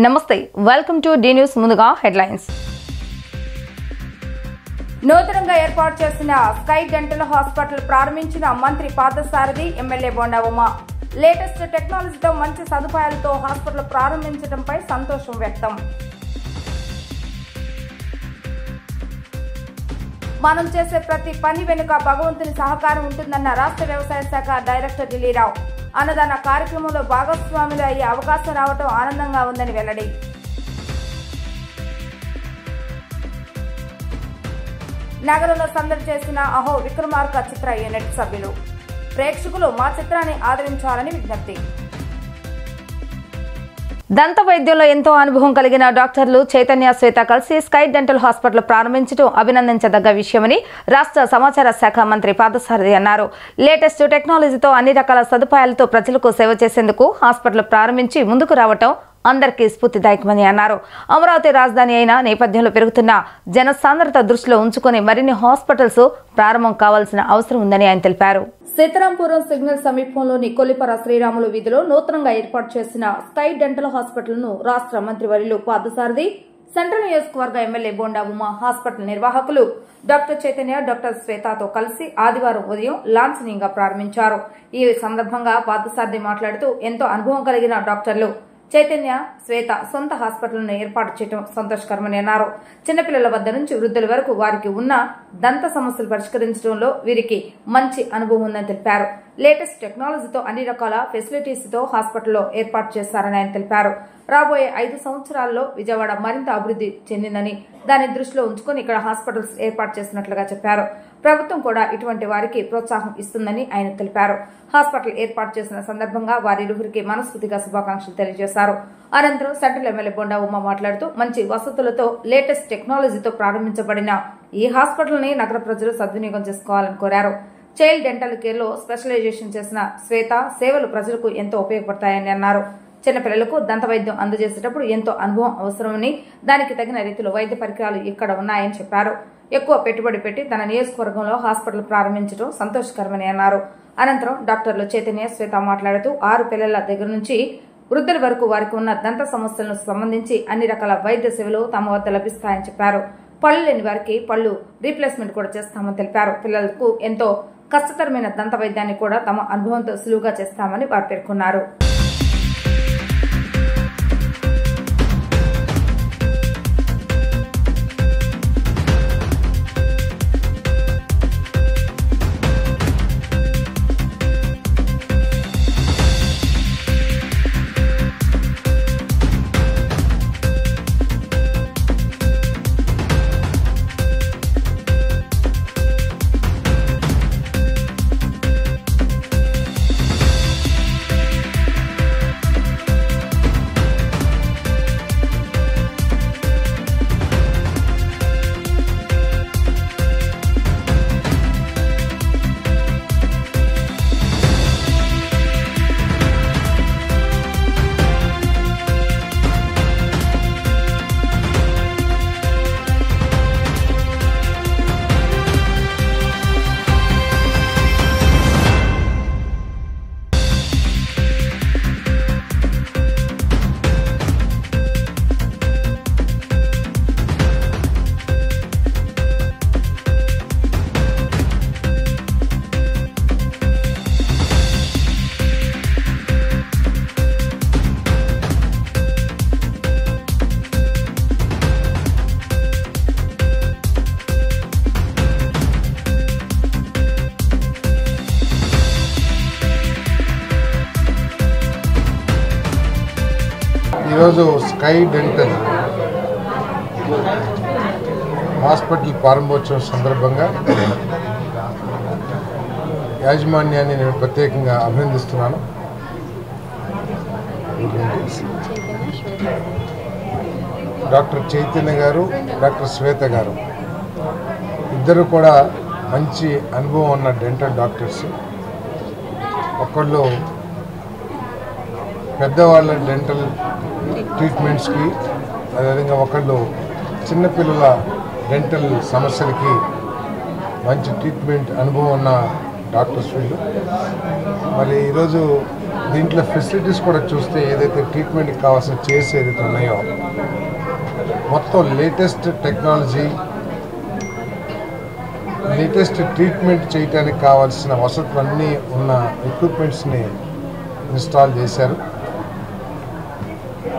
నమస్తే welcome to D news ముందుగా headlines నూతనంగా ఏర్పాటు చేసిన స్కై డెంటల్ హాస్పిటల్ ప్రారంభించిన మంత్రి పార్థసారథి ఎమ్మెల్యే బోండా ఉమ లేటెస్ట్ టెక్నాలజీతో మంచి సదుపాయాలతో హాస్పిటల్ ప్రారంభించడంపై సంతోషం వ్యక్తం. మనం చేసే ప్రతి పని వెనుక భగవంతుని సహకారం ఉంటుందన్న రాష్ట్ర వ్యవసాయ శాఖ డైరెక్టర్ ఢిల్లీరావు అన్నదాన కార్యక్రమంలో భాగస్వాములు అయ్యే అవకాశం రావడం ఆనందంగా ఉందని వెల్లడి. నగరంలో సందడి చేసిన అహో విక్రమార్క చిత్ర యూనిట్ సభ్యులు ప్రేక్షకులు మా చిత్రాన్ని ఆదరించాలని విజ్ఞప్తి. దంత వైద్యంలో ఎంతో అనుభవం కలిగిన డాక్టర్లు చైతన్య శ్వేత కలిసి స్కై డెంటల్ హాస్పిటల్ ప్రారంభించడం అభినందించదగ్గ విషయమని రాష్ట్ర సమాచార శాఖ మంత్రి పార్థసారథి అన్నారు. లేటెస్ట్ టెక్నాలజీతో అన్ని రకాల సదుపాయాలతో ప్రజలకు సేవ చేసేందుకు హాస్పిటల్ ప్రారంభించి ముందుకు రావటం అందరికీ స్ఫూర్తిదాయకమని అన్నారు. అమరావతి రాజధాని అయిన నేపథ్యంలో పెరుగుతున్న జనసాంద్రత దృష్టిలో ఉంచుకుని మరిన్ని హాస్పిటల్స్ ప్రారంభం కావాల్సిన అవసరం ఉందని ఆయన తెలిపారు. సీతారాంపురం సిగ్నల్ సమీపంలోని కొల్లిపర శ్రీరాములు వీధిలో నూతనంగా ఏర్పాటు చేసిన స్కై డెంటల్ హాస్పిటల్ ను రాష్ట్ర మంత్రివర్యులు పార్థసారథి, సెంట్రల్ నియోజకవర్గ ఎమ్మెల్యే బోండా ఉమ, హాస్పిటల్ నిర్వాహకులు డాక్టర్ చైతన్య, డాక్టర్ శ్వేతతో కలిసి ఆదివారం ఉదయం లాంఛనీయంగా గా ప్రారంభించారు. ఈ సందర్భంగా పార్థసారథి మాట్లాడుతూ ఎంతో అనుభవం కలిగిన డాక్టర్లు చైతన్య, శ్వేత సొంత హాస్పిటల్ను ఏర్పాటు చేయడం సంతోషకరమని అన్నారు. చిన్నపిల్లల వద్ద నుంచి వృద్ధుల వరకు వారికి ఉన్న దంత సమస్యలు పరిష్కరించడంలో వీరికి మంచి అనుభవం ఉందని తెలిపారు. లేటెస్ట్ టెక్నాలజీతో అన్ని రకాల ఫెసిలిటీస్ తో హాస్పిటల్లో ఏర్పాటు చేస్తారని ఆయన తెలిపారు. రాబోయే 5 సంవత్సరాల్లో విజయవాడ మరింత అభివృద్ధి చెందిందని దాన్ని దృష్టిలో ఉంచుకుని ఇక్కడ హాస్పిటల్స్ ఏర్పాటు చేసినట్లుగా చెప్పారు. ప్రభుత్వం కూడా ఇటువంటి వారికి ప్రోత్సాహం ఇస్తుందని ఆయన తెలిపారు. హాస్పిటల్ ఏర్పాటు చేసిన సందర్భంగా వారిరువురికి మనస్ఫూర్తిగా శుభాకాంక్షలు తెలియజేశారు. అనంతరం సెంట్రల్ ఎమ్మెల్యే బోండా ఉమ మాట్లాడుతూ మంచి వసతులతో లేటెస్ట్ టెక్నాలజీతో ప్రారంభించబడిన ఈ హాస్పిటల్ ని నగర ప్రజలు సద్వినియోగం చేసుకోవాలని కోరారు. చైల్డ్ డెంటల్ కేర్ లో స్పెషలైజేషన్ చేసిన శ్వేత సేవలు ప్రజలకు ఎంతో ఉపయోగపడతాయని అన్నారు. చిన్నపిల్లలకు దంత వైద్యం అందజేసేటప్పుడు ఎంతో అనుభవం అవసరమని, దానికి తగిన రీతిలో వైద్య పరికరాలు ఇక్కడ ఉన్నాయని చెప్పారు. ఎక్కువ పెట్టుబడి పెట్టి తన నియోజకవర్గంలో హాస్పిటల్ ప్రారంభించడం సంతోషకరమని అన్నారు. అనంతరం డాక్టర్లు చైతన్య, శ్వేత మాట్లాడుతూ 6 పిల్లల దగ్గర నుంచి వృద్ధుల వరకు వారికి ఉన్న దంత సమస్యలకు సంబంధించి అన్ని రకాల వైద్య సేవలు తమ వద్ద లభిస్తాయని చెప్పారు. పళ్ళు లేని వారికి పళ్ళు రీప్లేస్మెంట్ కూడా చేస్తామని తెలిపారు. పిల్లలకు ఎంతో కష్టతరమైన దంత వైద్యాన్ని కూడా తమ అనుభవంతో సులువుగా చేస్తామని వారు పేర్కొన్నారు. ఈరోజు స్కై డెంటల్ హాస్పిటల్ ప్రారంభోత్సవం సందర్భంగా యాజమాన్యాన్ని నేను ప్రత్యేకంగా అభినందిస్తున్నాను. డాక్టర్ చైతన్య గారు, డాక్టర్ శ్వేత గారు ఇద్దరు కూడా మంచి అనుభవం ఉన్న డెంటల్ డాక్టర్స్. ఒకళ్ళు పెద్దవాళ్ళ డెంటల్ ట్రీట్మెంట్స్కి, అదేవిధంగా ఒకళ్ళు చిన్నపిల్లల డెంటల్ సమస్యలకి మంచి ట్రీట్మెంట్ అనుభవం ఉన్న డాక్టర్స్ వీళ్ళు. మరి ఈరోజు దీంట్లో ఫెసిలిటీస్ కూడా చూస్తే ఏదైతే ట్రీట్మెంట్కి కావాల్సిన చైర్స్ ఏదైతే ఉన్నాయో మొత్తం లేటెస్ట్ టెక్నాలజీ, లేటెస్ట్ ట్రీట్మెంట్ చేయడానికి కావాల్సిన వసతులన్నీ ఉన్న ఎక్విప్మెంట్స్ని ఇన్స్టాల్ చేశారు.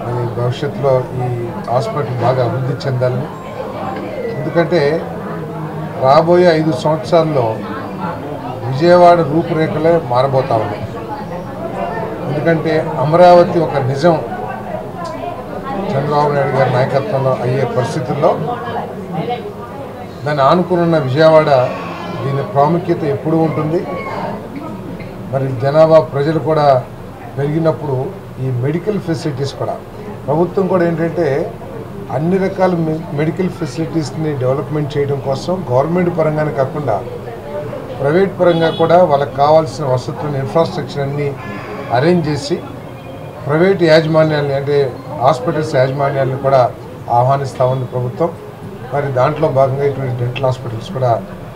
మరి భవిష్యత్తులో ఈ హాస్పిటల్ బాగా అభివృద్ధి చెందాలని, ఎందుకంటే రాబోయే 5 సంవత్సరాల్లో విజయవాడ రూపురేఖలే మారబోతా ఉన్నాయి. ఎందుకంటే అమరావతి ఒక నిజం చంద్రబాబు నాయుడు గారి నాయకత్వంలో అయ్యే పరిస్థితుల్లో దాన్ని ఆనుకున్న విజయవాడ దీని ప్రాముఖ్యత ఎప్పుడు ఉంటుంది. మరి జనాభా ప్రజలు కూడా పెరిగినప్పుడు ఈ మెడికల్ ఫెసిలిటీస్ కూడా ప్రభుత్వం కూడా ఏంటంటే అన్ని రకాల మెడికల్ ఫెసిలిటీస్ని డెవలప్మెంట్ చేయడం కోసం గవర్నమెంట్ పరంగానే కాకుండా ప్రైవేట్ పరంగా కూడా వాళ్ళకి కావాల్సిన వసతులను, ఇన్ఫ్రాస్ట్రక్చర్ అన్నీ అరేంజ్ చేసి ప్రైవేట్ యాజమాన్యాలని అంటే హాస్పిటల్స్ యాజమాన్యాలను కూడా ఆహ్వానిస్తూ ఉంది ప్రభుత్వం. మరి దాంట్లో భాగంగా ఇటువంటి డెంటల్ హాస్పిటల్స్ కూడా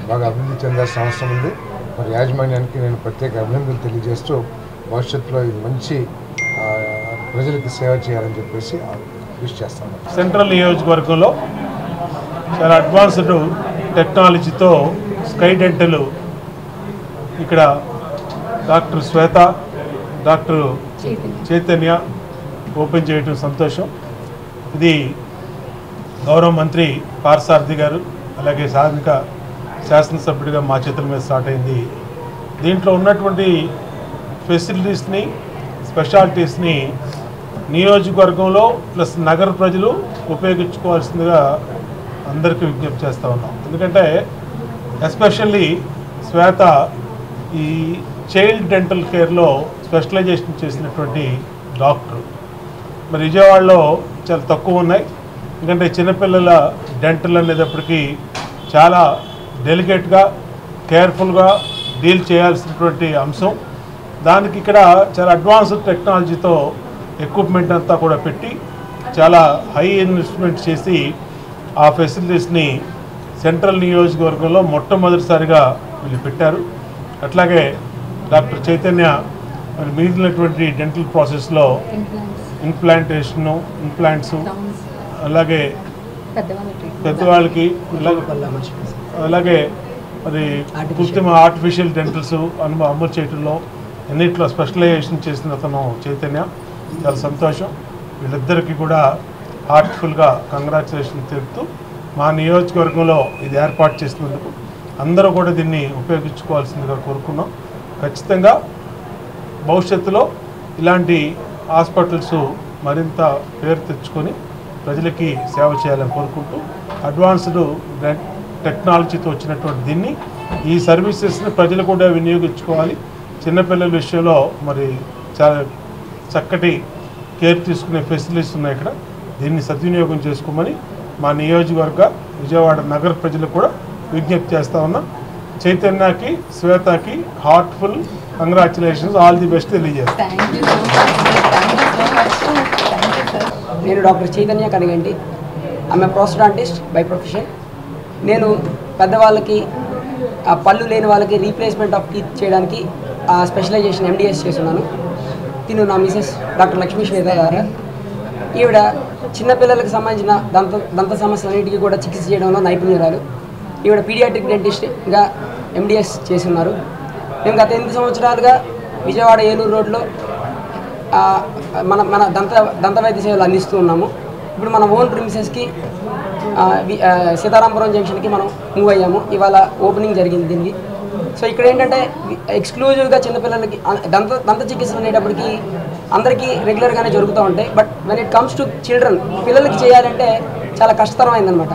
బాగా అభివృద్ధి చెందాల్సిన అవసరం ఉంది. మరి యాజమాన్యానికి నేను ప్రత్యేక అభినందనలు తెలియజేస్తూ భవిష్యత్తులో ఇది మంచి ప్రజలకి సేవ చేయాలని చెప్పేసి విష్ చేస్తాను. సెంట్రల్ నియోజకవర్గంలో చాలా అడ్వాన్స్డ్ టెక్నాలజీతో స్కై డెంటల్ ఇక్కడ డాక్టర్ శ్వేత, డాక్టర్ చైతన్య ఓపెన్ చేయడం సంతోషం. ఇది గౌరవ మంత్రి పార్థసారథి గారు అలాగే స్థానిక శాసనసభ్యుడిగా మా చేతుల మీద స్టార్ట్ అయింది. దీంట్లో ఉన్నటువంటి ఫెసిలిటీస్ని, స్పెషాలిటీస్ని నియోజకవర్గంలో ప్లస్ నగర ప్రజలు ఉపయోగించుకోవాల్సిందిగా అందరికీ విజ్ఞప్తి చేస్తూ ఉన్నాం. ఎందుకంటే ఎస్పెషల్లీ శ్వేత ఈ చైల్డ్ డెంటల్ కేర్లో స్పెషలైజేషన్ చేసినటువంటి డాక్టర్. మరి విజయవాడలో చాలా తక్కువ ఉన్నాయి. ఎందుకంటే చిన్నపిల్లల డెంటల్ అనేటప్పటికీ చాలా డెలికేట్గా, కేర్ఫుల్గా డీల్ చేయాల్సినటువంటి అంశం. దానికి ఇక్కడ చాలా అడ్వాన్స్డ్ టెక్నాలజీతో ఎక్విప్మెంట్ అంతా కూడా పెట్టి చాలా హై ఇన్వెస్ట్మెంట్ చేసి ఆ ఫెసిలిటీస్ని సెంట్రల్ నియోజకవర్గంలో మొట్టమొదటిసారిగా వీళ్ళు పెట్టారు. అట్లాగే డాక్టర్ చైతన్య మరి మిగిలినటువంటి డెంటల్ ప్రాసెస్లో ఇంప్లాంట్స్ అలాగే పెద్దవాళ్ళకి అలాగే మరి కృత్రిమ ఆర్టిఫిషియల్ డెంటల్స్ అమలు చేయడంలో అన్నింటిలో స్పెషలైజేషన్ చేసిన అతను చైతన్య. చాలా సంతోషం. వీళ్ళిద్దరికీ కూడా హార్ట్ఫుల్గా కంగ్రాచులేషన్ తెలుపుతూ మా నియోజకవర్గంలో ఇది ఏర్పాటు చేసినందుకు అందరూ కూడా దీన్ని ఉపయోగించుకోవాల్సిందిగా కోరుకున్నాం. ఖచ్చితంగా భవిష్యత్తులో ఇలాంటి హాస్పిటల్స్ మరింత పేరు తెచ్చుకొని ప్రజలకి సేవ చేయాలని కోరుకుంటూ అడ్వాన్స్డ్ టెక్నాలజీతో వచ్చినటువంటి దీన్ని ఈ సర్వీసెస్ని ప్రజలు కూడా వినియోగించుకోవాలి. చిన్నపిల్లల విషయంలో మరి చాలా చక్కటి కేర్ తీసుకునే ఫెసిలిటీస్ ఉన్నాయి ఇక్కడ. దీన్ని సద్వినియోగం చేసుకోమని మా నియోజకవర్గ విజయవాడ నగర ప్రజలకు కూడా విజ్ఞప్తి చేస్తూ ఉన్నాం. చైతన్యకి, శ్వేతకి heartful congratulations, all the best తెలియజేస్తాను. నేను డాక్టర్ చైతన్య కనిగంటి. ఆమె ప్రోస్టాంటిస్ట్ బై ప్రొఫెషన్. నేను పెద్దవాళ్ళకి, పళ్ళు లేని వాళ్ళకి రీప్లేస్మెంట్ ఆఫ్ టీత్ చేయడానికి స్పెషలైజేషన్ MDS చేస్తున్నాను. తిను నా మిసెస్ డాక్టర్ లక్ష్మీ శ్వేత గారు. ఈవిడ చిన్నపిల్లలకు సంబంధించిన దంత సమస్యలన్నింటికీ కూడా చికిత్స చేయడంలో నైపుణ్యురాలు. ఈవిడ పీడియాట్రిక్ డెంటిస్ట్గా MDS చేసి ఉన్నారు. మేము గత 8 సంవత్సరాలుగా విజయవాడ ఏలూరు రోడ్లో మన దంత వైద్య సేవలు అందిస్తూ ఉన్నాము. ఇప్పుడు మన ఓన్ ప్రిమిసెస్కి సీతారాంపురం జంక్షన్కి మనం మూవ్ అయ్యాము. ఇవాళ ఓపెనింగ్ జరిగింది దీనికి. సో ఇక్కడ ఏంటంటే ఎక్స్క్లూజివ్గా చిన్నపిల్లలకి దంత చికిత్సలు అనేటప్పటికి అందరికీ రెగ్యులర్గానే జరుగుతూ ఉంటాయి. But when it comes to children, పిల్లలకి చేయాలంటే చాలా కష్టతరమైందనమాట.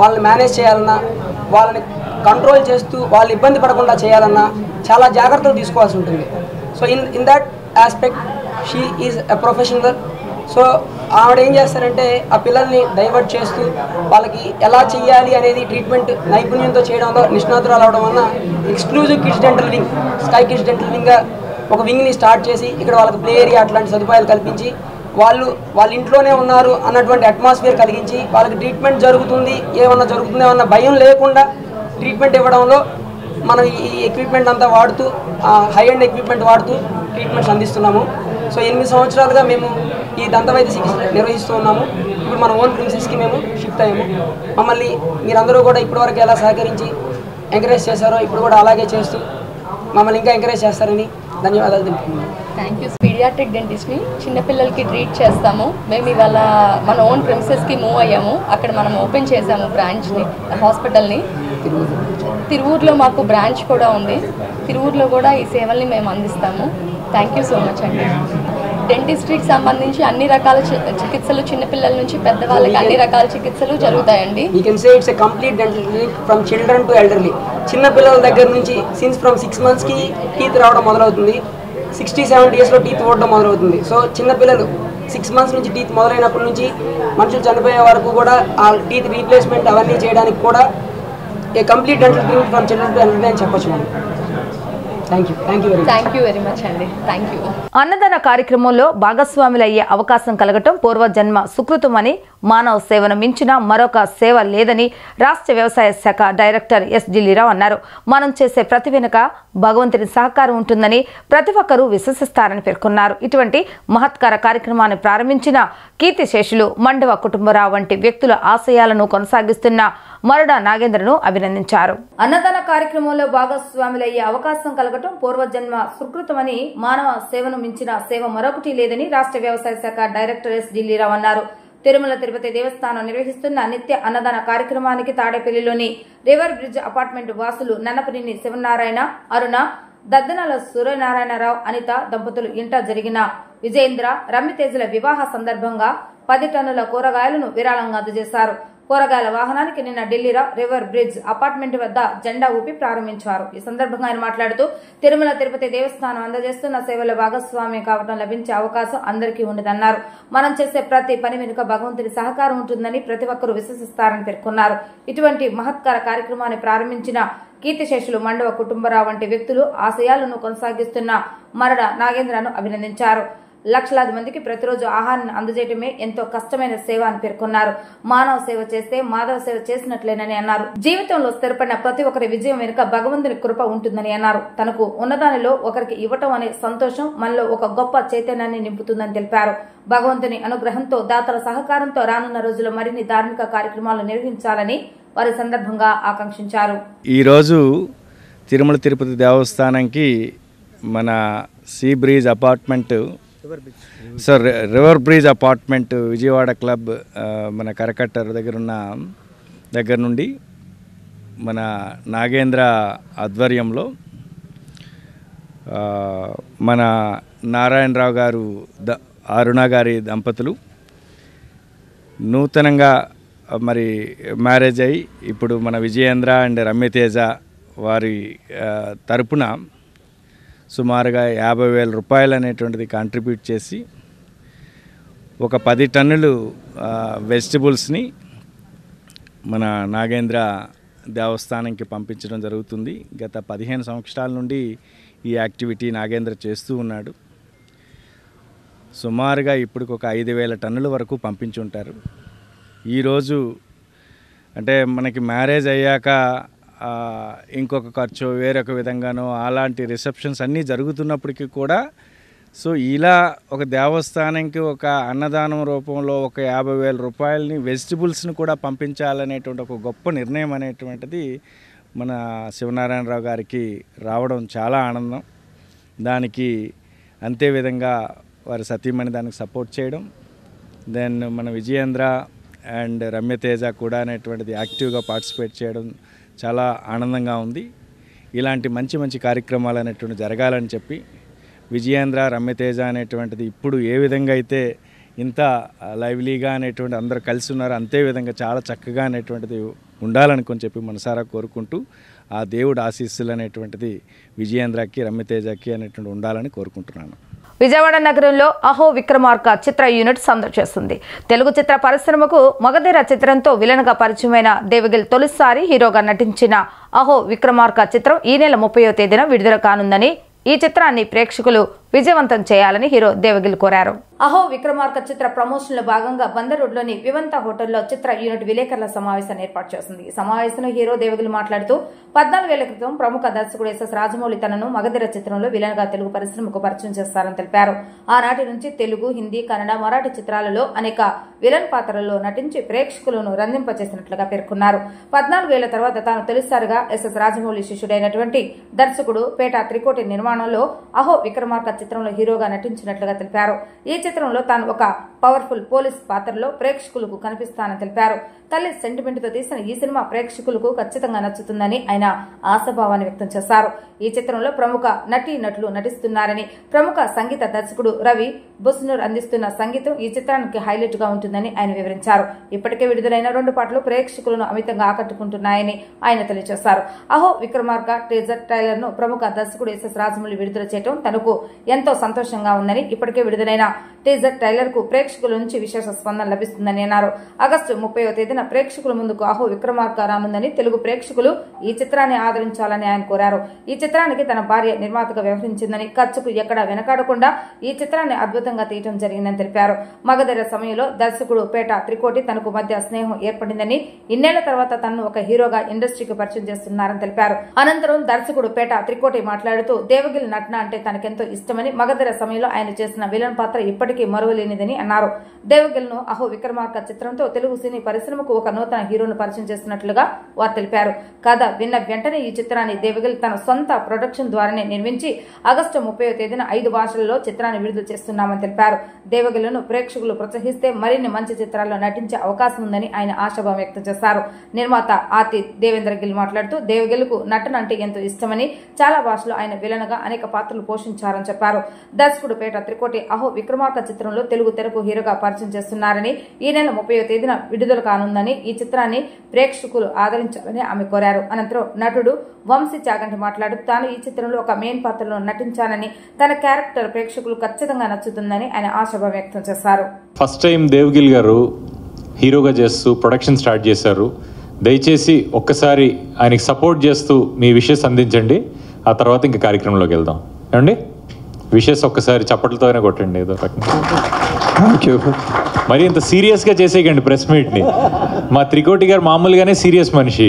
వాళ్ళని మేనేజ్ చేయాలన్నా, వాళ్ళని కంట్రోల్ చేస్తూ వాళ్ళు ఇబ్బంది పడకుండా చేయాలన్నా చాలా జాగ్రత్తలు తీసుకోవాల్సి ఉంటుంది. So in that aspect she is a professional. So ఆవిడ ఏం చేస్తారంటే ఆ పిల్లల్ని డైవర్ట్ చేస్తూ వాళ్ళకి ఎలా చేయాలి అనేది ట్రీట్మెంట్ నైపుణ్యంతో చేయడంలో నిష్ణాతురాలు అవడం వలన exclusive kids dental wing, sky kids dental వింగ్గా ఒక వింగ్ని స్టార్ట్ చేసి ఇక్కడ వాళ్ళకి ప్లే ఏరియా అట్లాంటి సదుపాయాలు కల్పించి వాళ్ళ ఇంట్లోనే ఉన్నారు అన్నటువంటి అట్మాస్ఫియర్ కలిగించి వాళ్ళకి ట్రీట్మెంట్ జరుగుతుంది, ఏమన్నా భయం లేకుండా ట్రీట్మెంట్ ఇవ్వడంలో మనం ఈ ఎక్విప్మెంట్ అంతా వాడుతూ హై అండ్ ఎక్విప్మెంట్ వాడుతూ ట్రీట్మెంట్స్ అందిస్తున్నాము. సో 8 సంవత్సరాలుగా మేము ఈ దంతవైద్య చికిత్స నిర్వహిస్తూ ఉన్నాము. ఇప్పుడు మన ఓన్ ప్రిన్సెస్కి మేము షిఫ్ట్ అయ్యాము. మమ్మల్ని మీరందరూ కూడా ఇప్పటివరకు ఎలా సహకరించి ఎంకరేజ్ చేశారో ఇప్పుడు కూడా అలాగే చేస్తూ మమ్మల్ని ఇంకా ఎంకరేజ్ చేస్తారని ధన్యవాదాలు తెలుపుతున్నాను. Thank you. పీడియాట్రిక్ డెంటిస్ట్ని చిన్నపిల్లలకి ట్రీట్ చేస్తాము. మేము ఇవాళ మన ఓన్ ప్రిన్సెస్కి మూవ్ అయ్యాము. అక్కడ మనం ఓపెన్ చేసాము బ్రాంచ్ని, హాస్పిటల్ని. తిరువూరులో మాకు బ్రాంచ్ కూడా ఉంది. తిరువూరులో కూడా ఈ సేవల్ని మేము అందిస్తాము. థ్యాంక్ యూ సో మచ్ అండి. డెంటిస్ట్రీకి సంబంధించి అన్ని రకాల చికిత్సలు, చిన్నపిల్లల నుంచి పెద్దవాళ్ళకి అన్ని రకాల చికిత్సలు జరుగుతాయండి. You can say it's a complete dental clinic from children to elderly. చిన్నపిల్లల దగ్గర నుంచి సిన్స్ ఫ్రమ్ 6 monthsకి టీత్ రావడం మొదలవుతుంది. 60-70 yearsలో టీత్ ఓడడం మొదలవుతుంది. సో చిన్నపిల్లలు 6 months నుంచి టీత్ మొదలైనప్పటి నుంచి మనుషులు చనిపోయే వరకు కూడా ఆ టీత్ రీప్లేస్మెంట్ అవన్నీ చేయడానికి కూడా ఏ complete dental clinic from children to elderly అని చెప్పొచ్చు మనం. థ్యాంక్ యూ వెరీ మచ్ అండి. Thank you. అన్నదాన కార్యక్రమంలో భాగస్వాములయ్యే అవకాశం కలగటం పూర్వజన్మ సుకృతమని, మానవ సేవను మించిన మరొక సేవ లేదని రాష్ట్ర వ్యవసాయ శాఖ డైరెక్టర్ ఎస్ ఢిల్లీరావు అన్నారు. మనం చేసే ప్రతి వెనుక భగవంతుని సహకారం ఉంటుందని ప్రతి ఒక్కరూ విశ్వసిస్తారని పేర్కొన్నారు. ఇటువంటి మహత్కర కార్యక్రమాన్ని ప్రారంభించిన కీర్తిశేషులు మండవ కుటుంబరావు వంటి వ్యక్తుల ఆశయాలను కొనసాగిస్తున్న మరడ నాగేంద్రను అభినందించారు. అన్నదాన కార్యక్రమంలో భాగస్వాములయ్యే అవకాశం కలగటం పూర్వజన్మ సుకృతమని, మానవ సేవను మించిన సేవ మరొకటి లేదని రాష్ట్ర వ్యవసాయ శాఖ డైరెక్టర్ ఎస్ ఢిల్లీరావు అన్నారు. తిరుమల తిరుపతి దేవస్థానం నిర్వహిస్తున్న నిత్య అన్నదాన కార్యక్రమానికి తాడేపల్లిలోని రివర్ బ్రిడ్జ్ అపార్ట్మెంట్ వాసులు నన్నపనేని శివనారాయణ, అరుణ, దద్దనల సూర్యనారాయణరావు, అనిత దంపతులు ఇంట జరిగిన విజయేంద్ర, రమ్యతేజుల వివాహ సందర్భంగా 10 టన్నుల కూరగాయలను విరాళంగా అందజేశారు. కూరగాయల వాహనానికి నిన్న ఢిల్లీరావు రివర్ బ్రిడ్జ్ అపార్ట్మెంట్ వద్ద జెండా ఊపి ప్రారంభించారు. ఈ సందర్భంగా ఆయన మాట్లాడుతూ తిరుమల తిరుపతి దేవస్థానం అందజేస్తున్న సేవల భాగస్వామ్యం కావడం లభించే అవకాశం అందరికీ ఉండదన్నారు. మనం చేసే ప్రతి పని వెనుక భగవంతుని సహకారం ఉంటుందని ప్రతి ఒక్కరూ విశ్వసిస్తారని పేర్కొన్నారు. ఇటువంటి మహత్కర కార్యక్రమాన్ని ప్రారంభించిన కీర్తిశేషులు మండవ కుటుంబరావు వంటి వ్యక్తులు ఆశయాలను కొనసాగిస్తున్న మరడ నాగేంద్రను అభినందించారు. లక్షలాది మందికి ప్రతిరోజు ఆహారాన్ని అందజేయటమే ఎంతో కష్టమైన సేవ అని పేర్కొన్నారు. మానవ సేవ చేస్తే మాధవ సేవ చేసినట్లేనని అన్నారు. జీవితంలో స్థిరపడిన ప్రతి ఒక్కరి విజయం వెనుక భగవంతుని కృప ఉంటుందని అన్నారు. తనకు ఉన్నదానిలో ఒకరికి ఇవ్వటం అనే సంతోషం మనలో ఒక గొప్ప చైతన్యాన్ని నింపుతుందని తెలిపారు. భగవంతుని అనుగ్రహంతో, దాతల సహకారంతో రానున్న రోజుల్లో మరిన్ని ధార్మిక కార్యక్రమాలు నిర్వహించాలని వారి సందర్భంగా ఆకాంక్షించారు. ఈరోజు తిరుమల తిరుపతి దేవస్థానంకి మన sea bridge apartment river bridge apartment Vijayawada club మన కరకట్టర్ దగ్గర నుండి మన నాగేంద్ర ఆధ్వర్యంలో మన నారాయణరావు గారు, అరుణ గారి దంపతులు నూతనంగా మరి మ్యారేజ్ అయ్యి ఇప్పుడు మన విజయేంద్ర అండ్ రమ్యతేజ వారి తరపున సుమారుగా 50,000 రూపాయలు అనేటువంటిది కాంట్రిబ్యూట్ చేసి ఒక 10 టన్నులు వెజిటబుల్స్ని మన నాగేంద్ర దేవస్థానంకి పంపించడం జరుగుతుంది. గత 15 సంవత్సరాల నుండి ఈ యాక్టివిటీ నాగేంద్ర చేస్తూ ఉన్నాడు. సుమారుగా ఇప్పటికి ఒక 5,000 టన్నుల వరకు పంపించి ఉంటారు. ఈరోజు అంటే మనకి మ్యారేజ్ అయ్యాక ఇంకొక ఖర్చు వేరొక విధంగానో అలాంటి రిసెప్షన్స్ అన్నీ జరుగుతున్నప్పటికీ కూడా సో ఇలా ఒక దేవస్థానంకి ఒక అన్నదానం రూపంలో ఒక 50,000 రూపాయలని వెజిటబుల్స్ని కూడా పంపించాలనేటువంటి ఒక గొప్ప నిర్ణయం అనేటువంటిది మన శివనారాయణరావు గారికి రావడం చాలా ఆనందం. దానికి అంతే విధంగా వారి సతీమణి దానికి సపోర్ట్ చేయడం, దెన్ మన విజయేంద్ర అండ్ రమ్యతేజ కూడా అనేటువంటిది యాక్టివ్గా పార్టిసిపేట్ చేయడం చాలా ఆనందంగా ఉంది. ఇలాంటి మంచి మంచి కార్యక్రమాలు అనేటువంటి జరగాలని చెప్పి విజయేంద్ర, రమ్యతేజ అనేటువంటిది ఇప్పుడు ఏ విధంగా అయితే ఇంత లైవ్లీగా అనేటువంటి అందరూ కలిసి ఉన్నారు అంతే విధంగా చాలా చక్కగా అనేటువంటిది ఉండాలనుకొని చెప్పి మనసారా కోరుకుంటూ ఆ దేవుడు ఆశీస్సులు అనేటువంటిది విజయేంద్రకి, రమ్యతేజకి అనేటువంటి ఉండాలని కోరుకుంటున్నాను. విజయవాడ నగరంలో అహో విక్రమార్క చిత్ర యూనిట్ సందడి చేస్తుంది. తెలుగు చిత్ర పరిశ్రమకు మగధీర చిత్రంతో విలన్గా పరిచయమైన దేవగిల్ తొలిసారి హీరోగా నటించిన అహో విక్రమార్క చిత్రం ఈ నెల 30వ తేదీన విడుదల కానుందని, ఈ చిత్రాన్ని ప్రేక్షకులు విజయవంతం చేయాలని హీరో దేవగిల్ కోరారు. అహో విక్రమార్క చిత్ర ప్రమోషన్ లో భాగంగా బందర్ రోడ్ లోని వివంత హోటల్లో చిత్ర యూనిట్ విలేకరుల సమావేశాన్ని ఏర్పాటు చేసింది. ఈ సమావేశంలో హీరో దేవగిల్ మాట్లాడుతూ 14 ఏళ్ల క్రితం ప్రముఖ దర్శకుడు ఎస్ఎస్ రాజమౌళి తనను మగధీర చిత్రంలో విలన్ గా తెలుగు పరిశ్రమకు పరిచయం చేస్తారని తెలిపారు. ఆనాటి నుంచి తెలుగు, హిందీ, కన్నడ, మరాఠీ చిత్రాలలో అనేక విలన్ పాత్రల్లో నటించి ప్రేక్షకులను రంజింపచేసినట్లుగా పేర్కొన్నారు. 14 ఏళ్ల తర్వాత తాను తొలిసారిగా ఎస్ఎస్ రాజమౌళి శిష్యుడైనటువంటి దర్శకుడు పేట త్రికోటి నిర్మాణంలో అహో విక్రమార్క చిత్రంలో హీరోగా నటించినట్లుగా తెలిపారు. ఈ చిత్రంలో తాను ఒక పవర్ఫుల్ పోలీస్ పాత్రలో ప్రేక్షకులకు కనిపిస్తానని తెలిపారు. తల్లి సెంటిమెంట్ తో తీసిన ఈ సినిమా ప్రేక్షకులకు ఖచ్చితంగా నచ్చుతుందని ఆయన ఆశాభావాన్ని వ్యక్తం చేశారు. ఈ చిత్రంలో ప్రముఖ నటులు నటిస్తున్నారని, ప్రముఖ సంగీత దర్శకుడు రవి బుస్నూర్ అందిస్తున్న సంగీతం ఈ చిత్రానికి హైలైట్ గా ఉంటుందని ఆయన వివరించారు. ఇప్పటికే విడుదలైన 2 పాటలు ప్రేక్షకులను అమితంగా ఆకట్టుకుంటున్నాయని ఆయన తెలియజేశారు. అహో విక్రమార్క టీజర్ ట్రైలర్ ను ప్రముఖ దర్శకుడు ఎస్ఎస్ రాజమౌళి విడుదల చేయడం తనకు ఎంతో సంతోషంగా ఉందని, ఇప్పటికే విడుదలైన టీజర్ ట్రైలర్ కు ప్రేక్షకుల నుంచి విశేష స్పందన లభిస్తుందని అన్నారు. ఆగస్టు 30వ తేదీన ప్రేక్షకుల ముందుకు అహో విక్రమార్క రానుందని, తెలుగు ప్రేక్షకులు ఈ చిత్రాన్ని ఆదరించాలని ఆయన కోరారు. ఈ చిత్రానికి తన భార్య నిర్మాతగా వ్యవహరించిందని, ఖర్చుకు ఎక్కడా వెనకాడకుండా ఈ చిత్రాన్ని అద్భుతంగా తీయడం జరిగిందని తెలిపారు. మగధీర సమయంలో దర్శకుడు పేట త్రికోటి తనకు మధ్య స్నేహం ఏర్పడిందని, ఇన్నేళ్ల తర్వాత తనను ఒక హీరోగా ఇండస్ట్రీకి పరిచయం చేస్తున్నారని తెలిపారు. అనంతరం దర్శకుడు పేట త్రికోటి మాట్లాడుతూ దేవగిల్ నటన అంటే తనకెంతో ఇష్టమని, మగధీర సమయంలో ఆయన చేసిన విలన్ పాత్ర ఇప్పటికీ మరువలేనిదని అన్నారు. దేవగిల్ ను అహో విక్రమార్క చిత్రంతో తెలుగు సినీ పరిశ్రమకు ఒక నూతన హీరోను పరిచయం చేస్తున్నట్లుగా వారు తెలిపారు. కథ విన్న వెంటనే ఈ చిత్రాన్ని దేవగిల్ తన సొంత ప్రొడక్షన్ ద్వారానే నిర్మించి ఆగస్టు 30వ తేదీన 5 భాషలలో చిత్రాన్ని విడుదల చేస్తున్నామని తెలిపారు. దేవగిల్ ను ప్రేక్షకులు ప్రోత్సహిస్తే మరిన్ని మంచి చిత్రాల్లో నటించే అవకాశం ఉందని ఆయన ఆశాభావం వ్యక్తం చేశారు. నిర్మాత ఆర్తి దేవేంద్ర గిల్ మాట్లాడుతూ దేవగిల్ కు నటన అంటే ఎంతో ఇష్టమని, చాలా భాషలో ఆయన విలన్ గా అనేక పాత్రలు పోషించారని చెప్పారు. దర్శకుడు పేట త్రికోటి అహో విక్రమార్క చిత్రంలో తెలుగు తెరకు హీరోగా పరిచయం చేస్తున్నారని, ఈ నెల 30వ తేదీన విడుదల కానుందని, ఈ చిత్రాన్ని ప్రేక్షకులు ఆదరించాలని ఆమె కోరారు. అనంతరం నటుడు వంశీ చాగంటి మాట్లాడుతూ తాను ఈ చిత్రంలో ఒక మెయిన్ పాత్రలో నటించానని, తన క్యారెక్టర్ ప్రేక్షకులు ఖచ్చితంగా నచ్చుతుందని ఆయన ఆశాభావం వ్యక్తం చేశారు. ఫస్ట్ టైం దేవగిల్ గారు హీరోగా చేస్తూ ప్రొడక్షన్ స్టార్ట్ చేశారు. దయచేసి ఒక్కసారి ఆయనకి సపోర్ట్ చేస్తూ మీ విషెస్ అందించండి. ఆ తర్వాత ఇంకా కార్యక్రమంలోకి వెళ్దాం. ఏమండి విషెస్ ఒక్కసారి చప్పట్లతోనే కొట్టండి. ఏదో థ్యాంక్ యూ. మరి ఇంత సీరియస్గా చేసేయకండి ప్రెస్ మీట్ని. మా త్రికోటి గారు మామూలుగానే సీరియస్ మనిషి,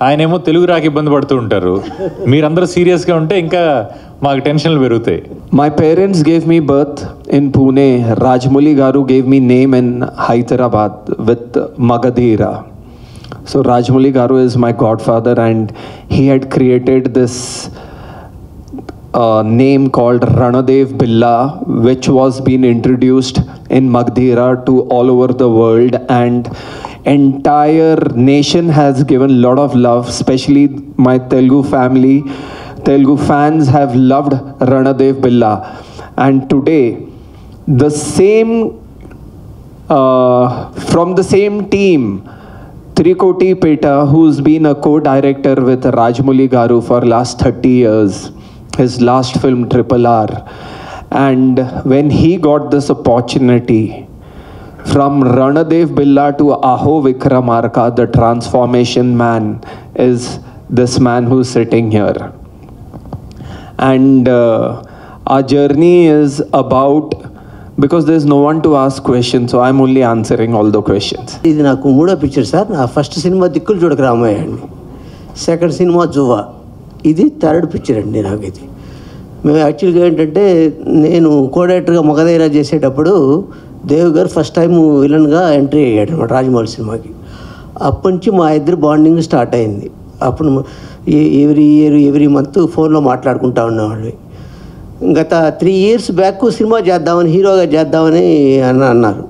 ఆయనేమో తెలుగు రాక ఇబ్బంది పడుతూ ఉంటారు. మీరందరూ సీరియస్గా ఉంటే ఇంకా మాకు టెన్షన్లు పెరుగుతాయి. My parents gave me birth in Pune. Rajamouli Garu gave me name in Hyderabad with Magadhira. So Rajamouli Garu is my godfather and he had created this name called Ranadev Billa, which was being introduced in Magadhira to all over the world, and entire nation has given a lot of love, especially my Telugu family. Telugu fans have loved Ranadev Billa, and today the same from the same team, Trikoti Peta, who's been a co-director with Rajamouli Garu for last 30 years, his last film Triple R, and when he got this opportunity from Ranadev Billa to Aho Vikramarka, the transformation man is this man who's sitting here. And our journey is about, because there's no one to ask questions, so I'm only answering all the questions. ఇది నాకు మూడో picture sir. నా first cinema దిక్కులు చూడక రామయ్య అండి, second cinema Jua, ఇది third picture అండి నాకు. ఇది మేము యాక్చువల్గా ఏంటంటే నేను కోడైరెక్టర్గా మగధీర చేసేటప్పుడు దేవ్ గారు ఫస్ట్ టైం విలన్గా ఎంట్రీ అయ్యాడు అనమాట రాజమౌళి సినిమాకి. అప్పటి నుంచి మా ఇద్దరు బాండింగ్ స్టార్ట్ అయింది. అప్పుడు ఎవ్రీ మంత్ ఫోన్లో మాట్లాడుకుంటా ఉండేవాళ్ళు. గత 3 years బ్యాక్ సినిమా చేద్దామని, హీరోగా చేద్దామని అన్నారు.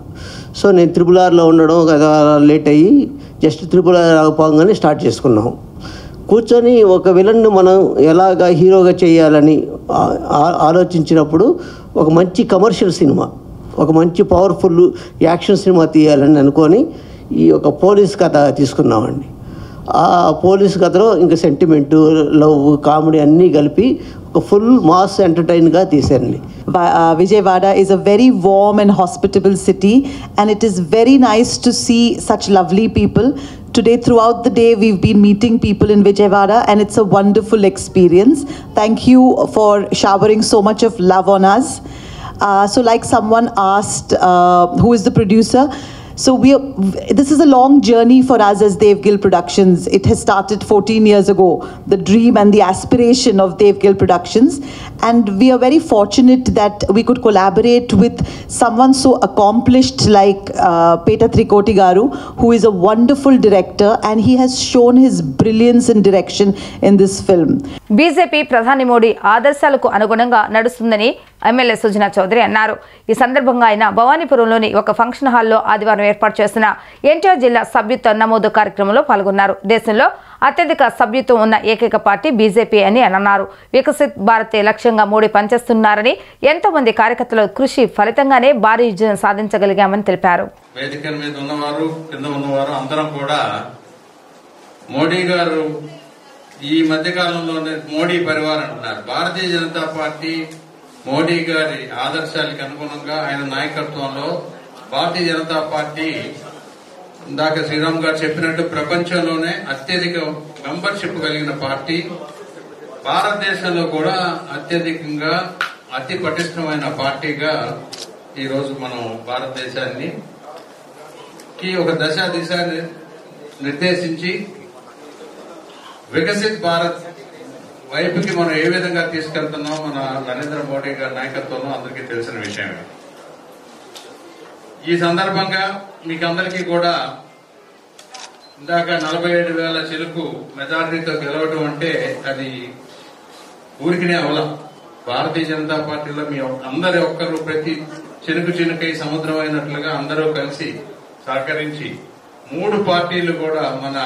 సో నేను ట్రిపుల్ ఆర్లో ఉండడం కదా లేట్ అయ్యి జస్ట్ ట్రిపుల్ ఆర్ అవపోగానే స్టార్ట్ చేసుకున్నాం. కూర్చొని ఒక విలన్ను మనం ఎలాగా హీరోగా చేయాలని ఆలోచించినప్పుడు ఒక మంచి కమర్షియల్ సినిమా, ఒక మంచి పవర్ఫుల్ యాక్షన్ సినిమా తీయాలని అనుకొని ఈ ఒక పోలీస్ కథ తీసుకున్నామండి. ఆ పోలీస్ కథలో ఇంకా సెంటిమెంటు, లవ్, కామెడీ అన్నీ కలిపి ఒక ఫుల్ మాస్ ఎంటర్టైన్గా తీశారండి. Vijayawada is a very warm and hospitable city, and it is very nice to see such lovely people. Today, throughout the day, we've been meeting people in Vijayawada, and it's a wonderful experience. Thank you for showering so much of love on us. So like someone asked, who is the producer? So this is a long journey for us as Dev Gill Productions. It has started 14 years ago, the dream and the aspiration of Dev Gill Productions. And we are very fortunate that we could collaborate with someone so accomplished like Peta Trikoti Garu, who is a wonderful director, and he has shown his brilliance in direction in this film. BJP ప్రధాని మోడీ ఆదర్శాలకు అనుగుణంగా నడుస్తుందని MLA Sujana Chowdary అన్నారు. ఈ సందర్భంగా ఆయన భవానీపురంలోని ఒక function హాల్లో ఆదివారం ఏర్పాటు చేసిన ఎన్టీఆర్ జిల్లా సభ్యత్వ నమోదు కార్యక్రమంలో పాల్గొన్నారు. దేశంలో అత్యధిక సభ్యత్వం ఉన్న ఏకైక పార్టీ బీజేపీ అని అన్నారు. వికసిత్ భారత్ లక్ష్యంగా మోడీ పనిచేస్తున్నారని, ఎంతో మంది కార్యకర్తల కృషి ఫలితంగానే భారీ విజయం సాధించగలిగామని తెలిపారు. వేదిక మీద ఉన్నవారు, కింద ఉన్నవారు అందరం కూడా మోడీ గారు ఈ మధ్య కాలంలోనే మోడీ పరివారం అంటున్నారు. భారతీయ జనతా పార్టీ మోడీ గారి ఆదర్శాలకు అనుగుణంగా ఆయన నాయకత్వంలో భారతీయ జనతా పార్టీ ఇందాక శ్రీరామ్ గారు చెప్పినట్టు ప్రపంచంలోనే అత్యధిక మెంబర్షిప్ కలిగిన పార్టీ, భారతదేశంలో కూడా అత్యధికంగా అతి పటిష్టమైన పార్టీగా ఈరోజు మనం భారతదేశాన్ని ఒక దిశ నిర్దేశించి వికసిత్ భారత్ వైపుకి మనం ఏ విధంగా తీసుకెళ్తున్నాం మన నరేంద్ర మోడీ గారి నాయకత్వంలో అందరికీ తెలిసిన విషయమే. ఈ సందర్భంగా మీకు అందరికీ కూడా ఇందాక 47,000 చిలుకు మెజారిటీతో గెలవడం అంటే అది ఊరికినే అవలా. భారతీయ జనతా పార్టీలో మీ అందరి ఒక్కరు ప్రతి చినుకై సముద్రం అయినట్లుగా అందరూ కలిసి సహకరించి 3 పార్టీలు కూడా మన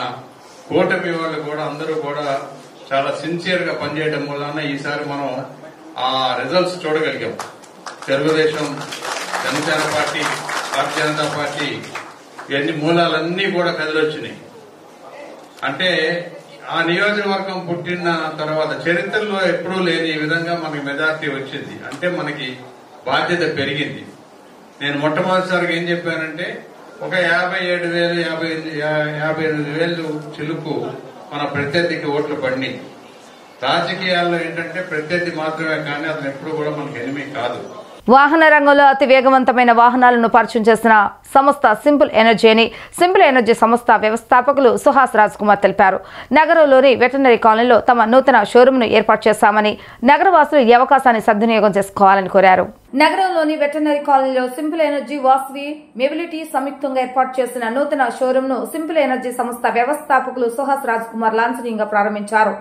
కూటమి వాళ్ళు కూడా అందరూ కూడా చాలా సిన్సియర్ గా పనిచేయడం వలన ఈసారి మనం ఆ results చూడగలిగాం. Telugu Desam, Janasena party, Bharatiya Janata party ఇవన్నీ మూలాలన్నీ కూడా కదిలొచ్చినాయి. అంటే ఆ నియోజకవర్గం పుట్టిన తర్వాత చరిత్రలో ఎప్పుడూ లేని విధంగా మనకి మెజార్టీ వచ్చింది. అంటే మనకి బాధ్యత పెరిగింది. నేను మొట్టమొదటిసారిగా ఏం చెప్పానంటే ఒక 57,000-58,000 చిలుకు మన ప్రత్యర్థికి ఓట్లు పడినాయి. రాజకీయాల్లో ఏంటంటే ప్రత్యర్థి మాత్రమే కానీ అతను ఎప్పుడు కూడా మనకి ఎనిమి కాదు. వాహన రంగంలో అతి వేగవంతమైన వాహనాలను పరిచయం చేసిన సంస్థ సింపుల్ ఎనర్జీ అని సింపుల్ ఎనర్జీ సంస్థ వ్యవస్థాపకులు సుహాస్ రాజ్ కుమార్ తెలిపారు. నగరంలోని వెటర్నరీ కాలనీలో తమ నూతన షోరూంను ఏర్పాటు చేశామని, నగరవాసులు ఈ అవకాశాన్ని సద్వినియోగం చేసుకోవాలని కోరారు. నగరంలోని వెటర్నరీ కాలనీలో సింపుల్ ఎనర్జీ, వాసవి, మొబిలిటీ సంయుక్తంగా ఏర్పాటు చేసిన నూతన షోరూంను సింపుల్ ఎనర్జీ సంస్థ వ్యవస్థాపకులు సుహాస్ రాజ్ కుమార్ లాంఛనీయంగా ప్రారంభించారు.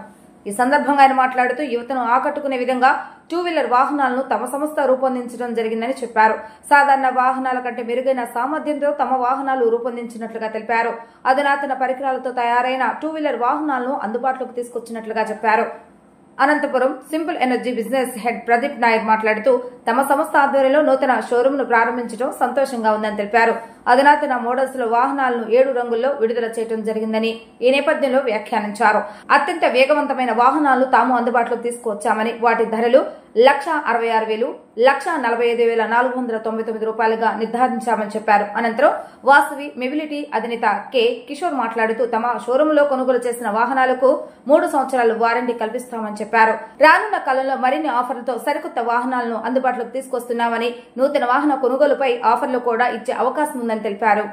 ఈ సందర్భంగా ఆయన మాట్లాడుతూ యువతను ఆకట్టుకునే విధంగా 2-వీలర్ వాహనాలను తమ సంస్థ రూపొందించడం జరిగిందని చెప్పారు. సాధారణ వాహనాల కంటే మెరుగైన సామర్థ్యంతో తమ వాహనాలు రూపొందించినట్లుగా తెలిపారు. అధునాతన పరికరాలతో తయారైన 2-వీలర్ వాహనాలను అందుబాటులోకి తీసుకొచ్చినట్లుగా చెప్పారు. Anantapuram simple energy business head Pradeep Naik మాట్లాడుతూ తమ సంస్థ ఆధ్వర్యంలో నూతన షోరూంను ప్రారంభించడం సంతోషంగా ఉందని తెలిపారు. అధునాతన మోడల్స్ లో వాహనాలను 7 రంగుల్లో విడుదల చేయడం జరిగిందని ఈ నేపథ్యంలో వ్యాఖ్యానించారు. అత్యంత వేగవంతమైన వాహనాలు తాము అందుబాటులోకి తీసుకువచ్చామని, వాటి ధరలు 1,66,000, 1,45,499 రూపాయలుగా నిర్ధారించామని చెప్పారు. అనంతరం వాసవి మొబిలిటీ అధినేత కె కిషోర్ మాట్లాడుతూ తమ షోరూంలో కొనుగోలు చేసిన వాహనాలకు 3 సంవత్సరాలు వారంటీ కల్పిస్తామని చెప్పారు. రానున్న కాలంలో మరిన్ని ఆఫర్లతో సరికొత్త వాహనాలను అందుబాటులోకి తీసుకొస్తున్నామని, నూతన వాహన కొనుగోలుపై ఆఫర్లు కూడా ఇచ్చే అవకాశం ఉందని తెలిపారు.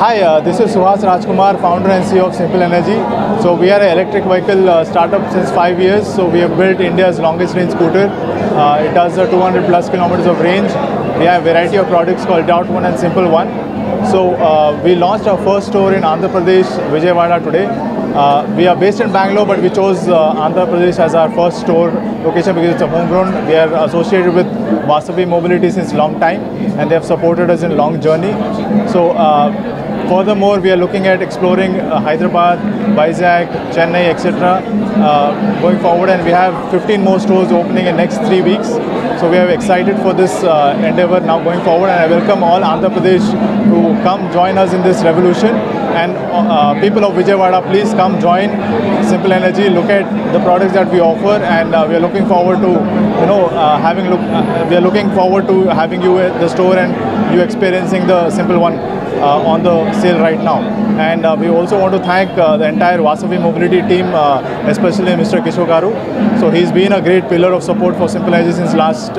Hi, this is Suhas Rajkumar, founder and CEO of Simple Energy. So we are an electric vehicle startup since 5 years. So we have built India's longest range scooter. It does 200 plus kilometers of range. We have a variety of products called Dot One and Simple One. So we launched our first store in Andhra Pradesh, Vijayawada today. We are based in Bangalore, but we chose Andhra Pradesh as our first store location because it's a homegrown. We are associated with Vasavi Mobility since long time, and they have supported us in long journey. So furthermore, we are looking at exploring Hyderabad, Vizag, Chennai, etc. Going forward, and we have 15 more stores opening in next 3 weeks. So we are excited for this endeavor now going forward, and I welcome all Andhra Pradesh to come join us in this revolution. And people of Vijayawada, please come join Simple Energy. Look at the products that we offer, and we are looking forward to we are looking forward to having you at the store and you experiencing the Simple One on the sale right now. And we also want to thank the entire Vasavi Mobility team, especially Mr. Kishore Garu. So he's been a great pillar of support for Simple Energy since last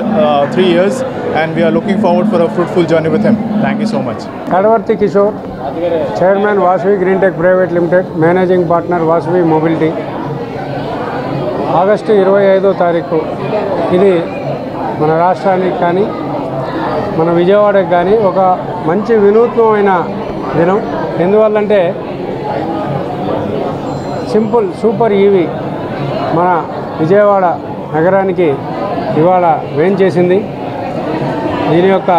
3 years, and we are looking forward for a fruitful journey with him. Thank you so much. Kadvarthi Kishore, Chairman Vasavi Green Tech Private Limited, Managing Partner Vasavi Mobility. August 25వ తారీఖు ఇది మన రాష్ట్రానికి కానీ మన విజయవాడకి కానీ ఒక మంచి వినూత్నమైన దినం. ఎందువల్లంటే సింపుల్ సూపర్ ఈవీ మన విజయవాడ నగరానికి ఇవాళ వేంచేసింది. దీని యొక్క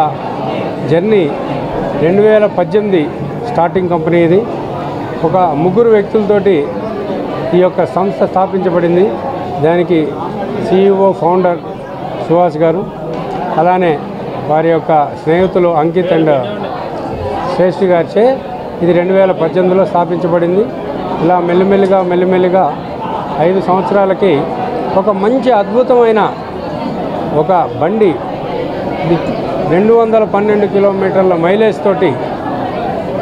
జర్నీ 2018 స్టార్టింగ్ కంపెనీ ఇది. ఒక ముగ్గురు వ్యక్తులతోటి ఈ యొక్క సంస్థ స్థాపించబడింది. దానికి CEO ఫౌండర్ సుహాస్ గారు, అలానే వారి యొక్క స్నేహితులు అంకిత్ అండ్ శ్రేష్ఠి గారిచే ఇది 2018లో స్థాపించబడింది. ఇలా మెల్లిమెల్లిగా 5 సంవత్సరాలకి ఒక మంచి అద్భుతమైన ఒక బండి 212 కిలోమీటర్ల మైలేజ్ తోటి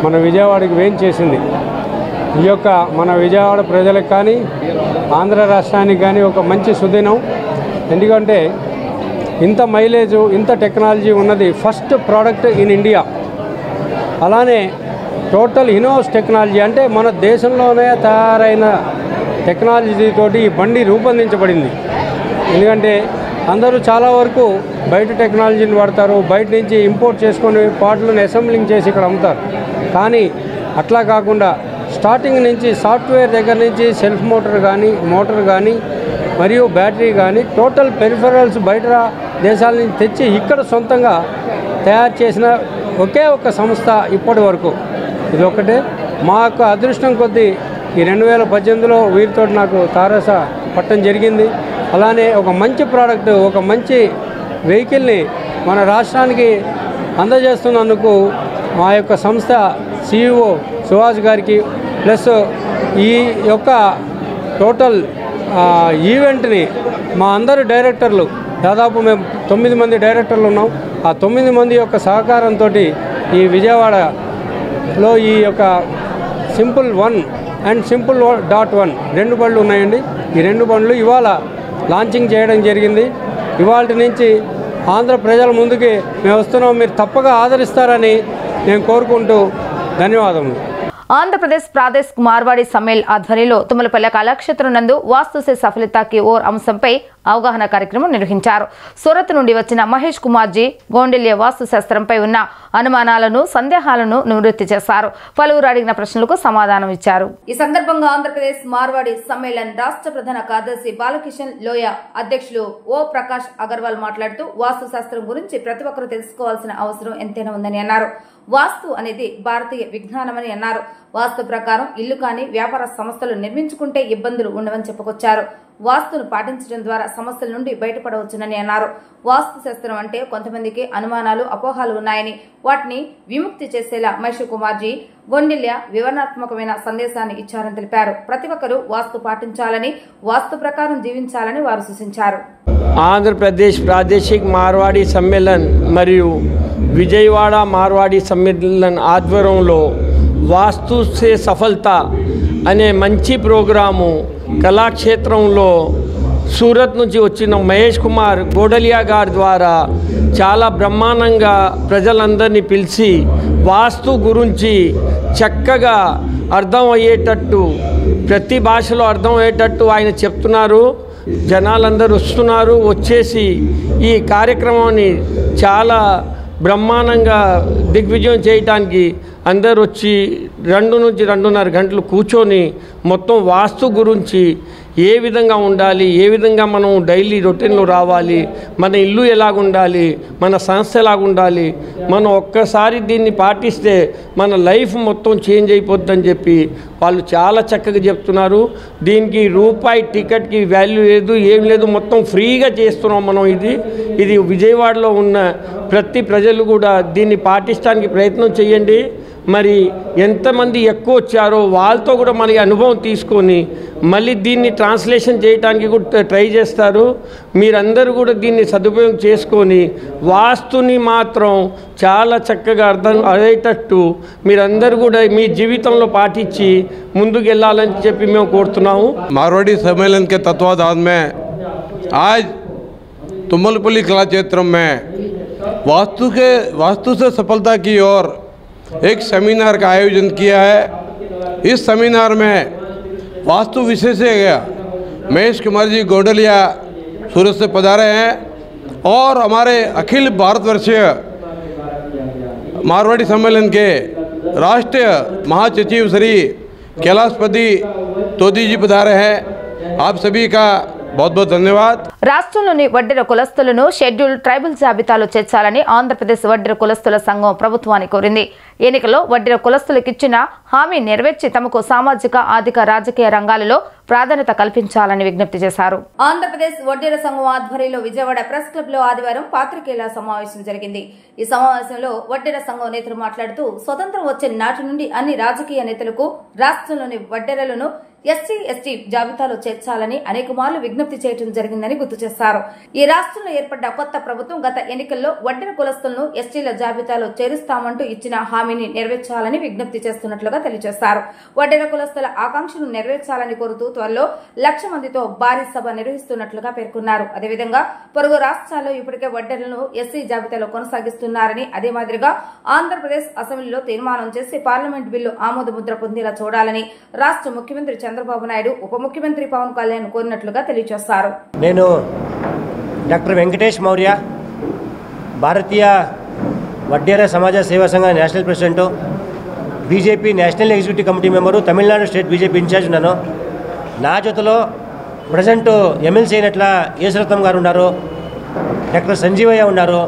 మన విజయవాడకి వేంచేసింది. ఈ యొక్క మన విజయవాడ ప్రజలకు కానీ ఆంధ్ర రాష్ట్రానికి కానీ ఒక మంచి సుదినం. ఎందుకంటే ఇంత మైలేజు ఇంత టెక్నాలజీ ఉన్నది ఫస్ట్ ప్రోడక్ట్ ఇన్ ఇండియా. అలానే టోటల్ ఇన్హౌస్ టెక్నాలజీ అంటే మన దేశంలోనే తయారైన టెక్నాలజీతోటి ఈ బండి రూపొందించబడింది. ఎందుకంటే అందరూ చాలా వరకు బయట టెక్నాలజీని వాడతారు, బయట నుంచి ఇంపోర్ట్ చేసుకొని పార్ట్లను అసెంబ్లింగ్ చేసి ఇక్కడ అమ్ముతారు. కానీ అట్లా కాకుండా స్టార్టింగ్ నుంచి సాఫ్ట్వేర్ దగ్గర నుంచి సెల్ఫ్ మోటార్ కానీ మరియు బ్యాటరీ కానీ టోటల్ పెరిఫెరల్స్ బయట దేశాల నుంచి తెచ్చి ఇక్కడ సొంతంగా తయారు చేసిన ఒకే ఒక సంస్థ ఇప్పటి వరకు. ఇది ఒకటే మా యొక్క అదృష్టం కొద్దీ ఈ 2018లో వీరితో నాకు తారస పట్టడం జరిగింది. అలానే ఒక మంచి ప్రోడక్ట్, ఒక మంచి వెహికల్ని మన రాష్ట్రానికి అందజేస్తున్నందుకు మా యొక్క సంస్థ CEO సుహాస్ గారికి ప్లస్ ఈ యొక్క టోటల్ ఈవెంట్ని మా అందరు డైరెక్టర్లు, దాదాపు మేము 9 మంది డైరెక్టర్లు ఉన్నాం. ఆ 9 మంది యొక్క సహకారంతో ఈ విజయవాడలో ఈ యొక్క simple one and simple dot one 2 బండ్లు ఉన్నాయండి. ఈ 2 బండ్లు ఇవాళ లాంచింగ్ చేయడం జరిగింది. ఇవాళ నుంచి ఆంధ్ర ప్రజల ముందుకి మేము వస్తున్నాం, మీరు తప్పగా ఆదరిస్తారని నేను కోరుకుంటూ ధన్యవాదములు. ఆంధ్రప్రదేశ్ ప్రాదేశిక మార్వాడి సమ్మేళన్ ఆధ్వర్యంలో తుమ్మలపల్లె కళాక్షేత్రం నందు వాస్తు సే సఫలతాకి ఓర్ అంశంపై అవగాహన కార్యక్రమం నిర్వహించారు. సూరత్ నుండి వచ్చిన మహేష్ కుమార్జీ గోండిల్య వాస్తు శాస్త్రంపై ఉన్న అనుమానాలను, సందేహాలను నివృత్తి చేశారు. పలువురు అడిగిన ప్రశ్నలకు సమాధానం ఇచ్చారు. ఈ సందర్భంగా ఆంధ్రప్రదేశ్ మార్వాడి సమ్మేళన్ రాష్ట్ర ప్రధాన కార్యదర్శి బాలకిషన్ లోయ, అధ్యక్షులు ఓ ప్రకాష్ అగర్వాల్ మాట్లాడుతూ వాస్తు శాస్త్రం గురించి ప్రతి ఒక్కరూ తెలుసుకోవాల్సిన అవసరం ఎంతైనా ఉందని అన్నారు. వాస్తు అనేది భారతీయ విజ్ఞానమని అన్నారు. వాస్తు ప్రకారం ఇల్లు కానీ వ్యాపార సంస్థలు నిర్మించుకుంటే ఇబ్బందులు ఉండవని చెప్పుకొచ్చారు. వాస్తును పాటించడం ద్వారా సమస్యల నుండి బయటపడవచ్చునని అన్నారు. వాస్తు శాస్త్రం అంటే కొంతమందికి అనుమానాలు, అపోహలు ఉన్నాయని వాటిని విముక్తి చేసేలా మహేష్ కుమార్జీ గొండిల్య వివరణాత్మకమైన సందేశాన్ని ఇచ్చారని తెలిపారు. ప్రతి ఒక్కరూ వాస్తు పాటించాలని, వాస్తు ప్రకారం జీవించాలని వారు సూచించారు. ఆంధ్రప్రదేశ్ ప్రాదేశిక మార్వాడి సమ్మేళన్ మరియు విజయవాడ మార్వాడి సమ్మేళన్ ఆధ్వర్యంలో వాస్తు సే సఫలత అనే మంచి ప్రోగ్రాము కళాక్షేత్రంలో సూరత్ నుంచి వచ్చిన మహేష్ కుమార్ గోడలియా గారి ద్వారా చాలా బ్రహ్మాండంగా ప్రజలందరినీ పిలిచి వాస్తు గురించి చక్కగా అర్థం అయ్యేటట్టు, ప్రతి భాషలో అర్థం అయ్యేటట్టు ఆయన చెప్తున్నారు. జనాలందరూ వస్తున్నారు. వచ్చేసి ఈ కార్యక్రమాన్ని చాలా బ్రహ్మాండంగా దిగ్విజయం చేయడానికి అందరు వచ్చి 2 నుంచి 2.5 గంటలు కూర్చొని మొత్తం వాస్తు గురించి ఏ విధంగా ఉండాలి, ఏ విధంగా మనం డైలీ రొటీన్లో రావాలి, మన ఇల్లు ఎలాగుండాలి, మన సంస్థ ఎలాగుండాలి, మనం ఒక్కసారి దీన్ని పాటిస్తే మన లైఫ్ మొత్తం చేంజ్ అయిపోద్దని చెప్పి వాళ్ళు చాలా చక్కగా చెప్తున్నారు. దీనికి రూపాయి టికెట్కి వాల్యూ లేదు, ఏం లేదు, మొత్తం ఫ్రీగా చేస్తున్నాం మనం. ఇది విజయవాడలో ఉన్న ప్రతి ప్రజలు కూడా దీన్ని పాటించడానికి ప్రయత్నం చేయండి. మరి ఎంతమంది ఎక్కువ వచ్చారో వాళ్ళతో కూడా మనకి అనుభవం తీసుకొని మళ్ళీ దీన్ని ట్రాన్స్లేషన్ చేయడానికి కూడా ట్రై చేస్తారు. మీరందరూ కూడా దీన్ని సదుపయోగం చేసుకొని వాస్తుని మాత్రం చాలా చక్కగా అర్థం అయ్యేటట్టు మీరందరూ కూడా మీ జీవితంలో పాటించి ముందుకు వెళ్ళాలని చెప్పి మేము కోరుతున్నాము. मारवाड़ी सम्मेलन के तत्वाधान में आज तुमलपल्ली कला क्षेत्र में वास्तु से सफलता की ओर एक सेमिनार का आयोजन किया है। इस सेमिनार में वास्तु विशेषज्ञ महेश कुमार जी गोडलिया सूरत से पधारे हैं और हमारे अखिल भारतवर्षीय मारवाड़ी सम्मेलन के राष्ट्रीय महासचिव श्री कैलाशपति तोदी जी पधारे हैं। आप सभी का बहुत बहुत धन्यवाद। రాష్ట్రంలోని వడ్డెర కులస్తులను షెడ్యూల్ ట్రైబల్ జాబితాలో చేర్చాలని ఆంధ్రప్రదేశ్ వడ్డెర కులస్తుల సంఘం ప్రభుత్వాన్ని కోరింది. ఎన్నికల్లో వడ్డెర కులస్తులకు ఇచ్చిన హామీ నెరవేర్చి తమకు సామాజిక, ఆర్థిక, రాజకీయ రంగాలలో ప్రాధాన్యత కల్పించాలని విజ్ఞప్తి చేశారు. ఆంధ్రప్రదేశ్ వడ్డెర సంఘం ఆధ్వర్యంలో విజయవాడ ప్రెస్ క్లబ్ లో ఆదివారం పాత్రికేయుల సమావేశం జరిగింది. ఈ సమావేశంలో వడ్డెర సంఘం నేతలు మాట్లాడుతూ స్వతంత్రం వచ్చిన నాటి నుండి అన్ని రాజకీయ నేతలకు రాష్ట్రంలోని వడ్డెరలను ఎస్సీ, ఎస్టీ జాబితాలో చేర్చాలని అనేక మార్లు విజ్ఞప్తి చేయడం జరిగిందని గుర్తు చేశారు. ఈ రాష్ట్రంలో ఏర్పడ్డ కొత్త ప్రభుత్వం గత ఎన్నికల్లో వడ్డెర కులస్తులను ఎస్టీల జాబితాలో చేరుస్తామంటూ ఇచ్చిన హామీని నెరవేర్చాలని విజ్ఞప్తి చేస్తున్నట్లుగా తెలియజేశారు. వడ్డెర కులస్తుల ఆకాంక్షను నెరవేర్చాలని కోరుతూ త్వరలో 1,00,000 మందితో భారీ సభ నిర్వహిస్తున్నట్లుగా పేర్కొన్నారు. అదేవిధంగా పొరుగు రాష్ట్రాల్లో ఇప్పటికే వడ్డెరలను ఎస్సీ జాబితాలో కొనసాగిస్తున్నారని, అదే మాదిరిగా ఆంధ్రప్రదేశ్ అసెంబ్లీలో తీర్మానం చేసి పార్లమెంట్ బిల్లు ఆమోద ముద్ర పొందేలా చూడాలని రాష్ట్ర ముఖ్యమంత్రి చంద్రబాబు నాయుడు, ఉప ముఖ్యమంత్రి పవన్ కళ్యాణ్ కోరినట్లుగా తెలియజేశారు. నేను doctor Venkatesh Maurya, Bharatiya Vaddera Samaja Seva Sangha national president, BJP national executive committee member, Tamil Nadu state BJP incharge ఉన్నాను. నా జొతలో ప్రజెంట్ ఎమ్మెల్సీ అయినట్ల యేసురత్నం గారు ఉన్నారు, డాక్టర్ సంజీవయ్య ఉన్నారు,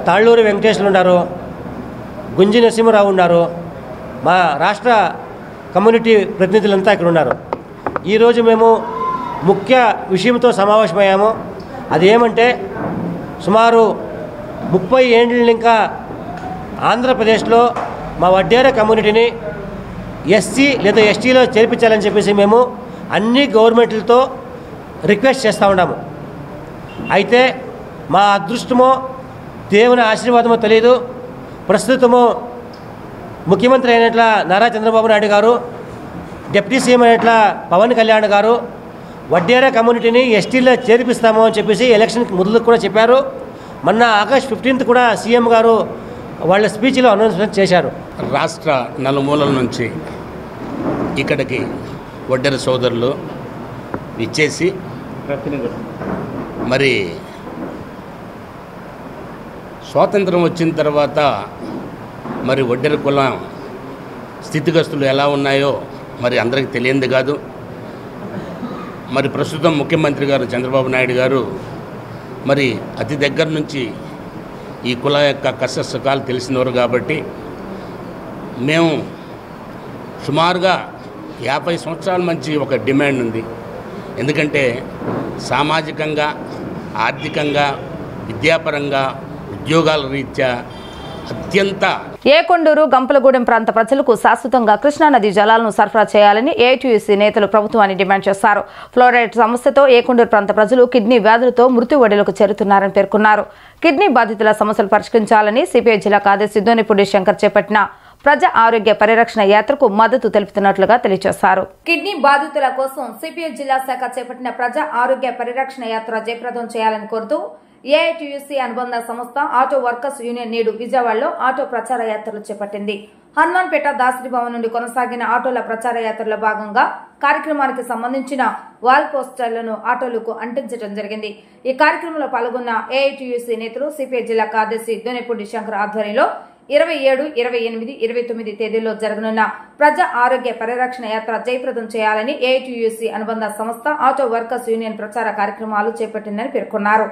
తాళ్ళూరు వెంకటేశ్వరులు ఉన్నారు, గుంజి నరసింహరావు ఉన్నారు. మా రాష్ట్ర కమ్యూనిటీ ప్రతినిధులంతా ఇక్కడ ఉన్నారు. ఈరోజు మేము ముఖ్య విషయంతో సమావేశమయ్యాము. అదేమంటే సుమారు 30 ఏళ్ళు ఇంకా ఆంధ్రప్రదేశ్లో మా వడ్డేర కమ్యూనిటీని ఎస్సీ లేదా ఎస్టీలో చేర్పించాలని చెప్పేసి మేము అన్ని గవర్నమెంట్లతో రిక్వెస్ట్ చేస్తూ ఉన్నాము. అయితే మా అదృష్టమో దేవుని ఆశీర్వాదమో తెలియదు, ప్రస్తుతము ముఖ్యమంత్రి అయినట్ల నారా చంద్రబాబు నాయుడు గారు, డిప్యూటీ సీఎం అయినట్ల పవన్ కళ్యాణ్ గారు వడ్డేర కమ్యూనిటీని ఎస్టీలో చేర్పిస్తాము అని చెప్పేసి ఎలక్షన్కి మొదలు కూడా చెప్పారు. మొన్న ఆగస్ట్ 15th కూడా సీఎం గారు వాళ్ళ స్పీచ్లో అనౌన్స్మెంట్ చేశారు. రాష్ట్ర నలుమూలల నుంచి ఇక్కడికి వడ్డెర సోదరులు ఇచ్చేసి మరి స్వాతంత్రం వచ్చిన తర్వాత మరి వడ్డెర కులం స్థితిగతులు ఎలా ఉన్నాయో మరి అందరికీ తెలియంది కాదు. మరి ప్రస్తుతం ముఖ్యమంత్రి గారు చంద్రబాబు నాయుడు గారు మరి అతి దగ్గర నుంచి ఈ కుల యొక్క కష్ట సుఖాలు తెలిసినవారు కాబట్టి మేము సుమారుగా 50 సంవత్సరాల నుంచి ఒక డిమాండ్ ఉంది. ఎందుకంటే సామాజికంగా, ఆర్థికంగా, విద్యాపరంగా, ఉద్యోగాల రీత్యా అత్యంత ఏకొండూరు, గంపలగూడెం ప్రాంత ప్రజలకు శాశ్వతంగా కృష్ణానది జలాలను సరఫరా చేయాలని ఏఐటీయూసీ నేతలు ప్రభుత్వాన్ని డిమాండ్ చేశారు. ఫ్లోరైడ్ సమస్యతో ఏకొండూరు ప్రాంత ప్రజలు కిడ్నీ వ్యాధులతో మృత్యు ఒడిలోకి చేరుతున్నారని పేర్కొన్నారు. కిడ్నీ బాధితుల సమస్యలు పరిష్కరించాలని సిపిఐ జిల్లా కార్యదర్శి దోనిపూడి శంకర్ చేపట్టిన ప్రజా ఆరోగ్య పరిరక్షణ యాత్రకు మద్దతు తెలుపుతున్నట్లుగా తెలియజేశారు. కిడ్నీ బాధితుల కోసం సిపిఐ జిల్లా శాఖ చేపట్టిన ప్రజా ఆరోగ్య పరిరక్షణ యాత్ర జయప్రదం చేయాలని కోరుతూ ఏఐటీయూసీ అనుబంధ సంస్థ ఆటో వర్కర్స్ యూనియన్ నేడు విజయవాడలో ఆటో ప్రచార యాత్రలు చేపట్టింది. హనుమాన్పేట దాసరి భవన్ నుండి కొనసాగిన ఆటోల ప్రచార యాత్రలో భాగంగా కార్యక్రమానికి సంబంధించిన వాల్ పోస్టర్లను ఆటోలకు అంటించడం జరిగింది. ఈ కార్యక్రమంలో పాల్గొన్న ఏఐటీయూసీ నేతలు సిపిఐ జిల్లా కార్యదర్శి దొనెపూడి శంకర్ ఆధ్వర్యంలో 27, 28, 29 తేదీల్లో జరగనున్న ప్రజా ఆరోగ్య పరిరక్షణ యాత్ర జయప్రదం చేయాలని ఏఐటీయూసీ అనుబంధ సంస్థ ఆటో వర్కర్స్ యూనియన్ ప్రచార కార్యక్రమాలు చేపట్టిందని పేర్కొన్నారు.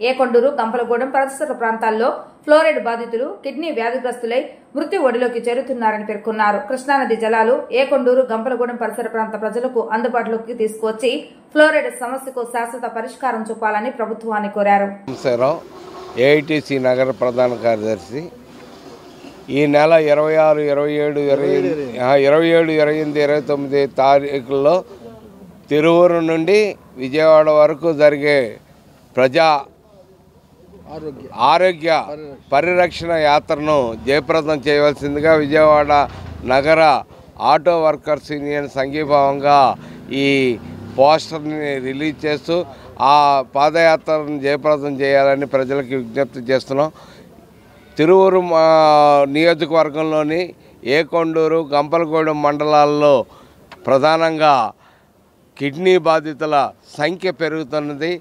ఏకొండూరు, గంపలగూడెం పరిసర ప్రాంతాల్లో ఫ్లోరైడ్ బాధితులు కిడ్నీ వ్యాధిగ్రస్తులై మృత్యు ఒడిలోకి చేరుతున్నారని పేర్కొన్నారు. కృష్ణానది జలాలు ఏకొండూరు, గంపలగూడెం పరిసర ప్రాంత ప్రజలకు అందుబాటులోకి తీసుకువచ్చి ఫ్లోరైడ్ సమస్యకు శాశ్వత పరిష్కారం చూపాలని ప్రభుత్వాన్ని కోరారు. ఏఐటీసీ నగర ప్రధాన కార్యదర్శి ఈ నెల 26, 27, 29 తారీఖుల్లో తిరువూరు నుండి విజయవాడ వరకు జరిగే ప్రజా ఆరోగ్య పరిరక్షణ యాత్రను జయప్రదం చేయవలసిందిగా విజయవాడ నగర ఆటో వర్కర్స్ యూనియన్ సంఘీభావంగా ఈ పోస్టర్ని రిలీజ్ చేస్తూ ఆ పాదయాత్రను జయప్రదం చేయాలని ప్రజలకు విజ్ఞప్తి చేస్తున్నాం. తిరువూరు నియోజకవర్గంలోని ఏకొండూరు, గంపలగూడెం మండలాల్లో ప్రధానంగా కిడ్నీ బాధితుల సంఖ్య పెరుగుతున్నది.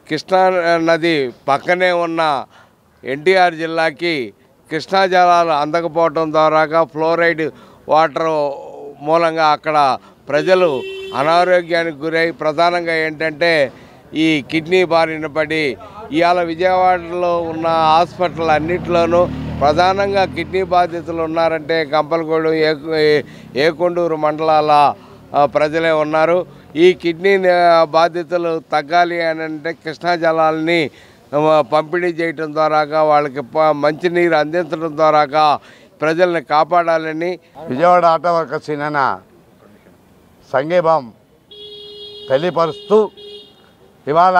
కృష్ణా నది పక్కనే ఉన్న ఎన్టీఆర్ జిల్లాకి కృష్ణా జలాలు అందకపోవడం ద్వారా ఫ్లోరైడ్ వాటర్ మూలంగా అక్కడ ప్రజలు అనారోగ్యానికి గురై ప్రధానంగా ఏంటంటే ఈ కిడ్నీ బారిన పడి ఇవాళ విజయవాడలో ఉన్న హాస్పిటల్ అన్నింటిలోనూ ప్రధానంగా కిడ్నీ బాధితులు ఉన్నారంటే గంపలగూడెం, ఏకొండూరు మండలాల ప్రజలే ఉన్నారు. ఈ కిడ్నీ బాధితులు తగ్గాలి అని అంటే కృష్ణా జలాలని పంపిణీ చేయటం ద్వారా వాళ్ళకి మంచినీరు అందించడం ద్వారా ప్రజల్ని కాపాడాలని విజయవాడ ఆటో వర్కర్స్ యూనియన్ సంఘీభావం తెలియపరుస్తూ ఇవాళ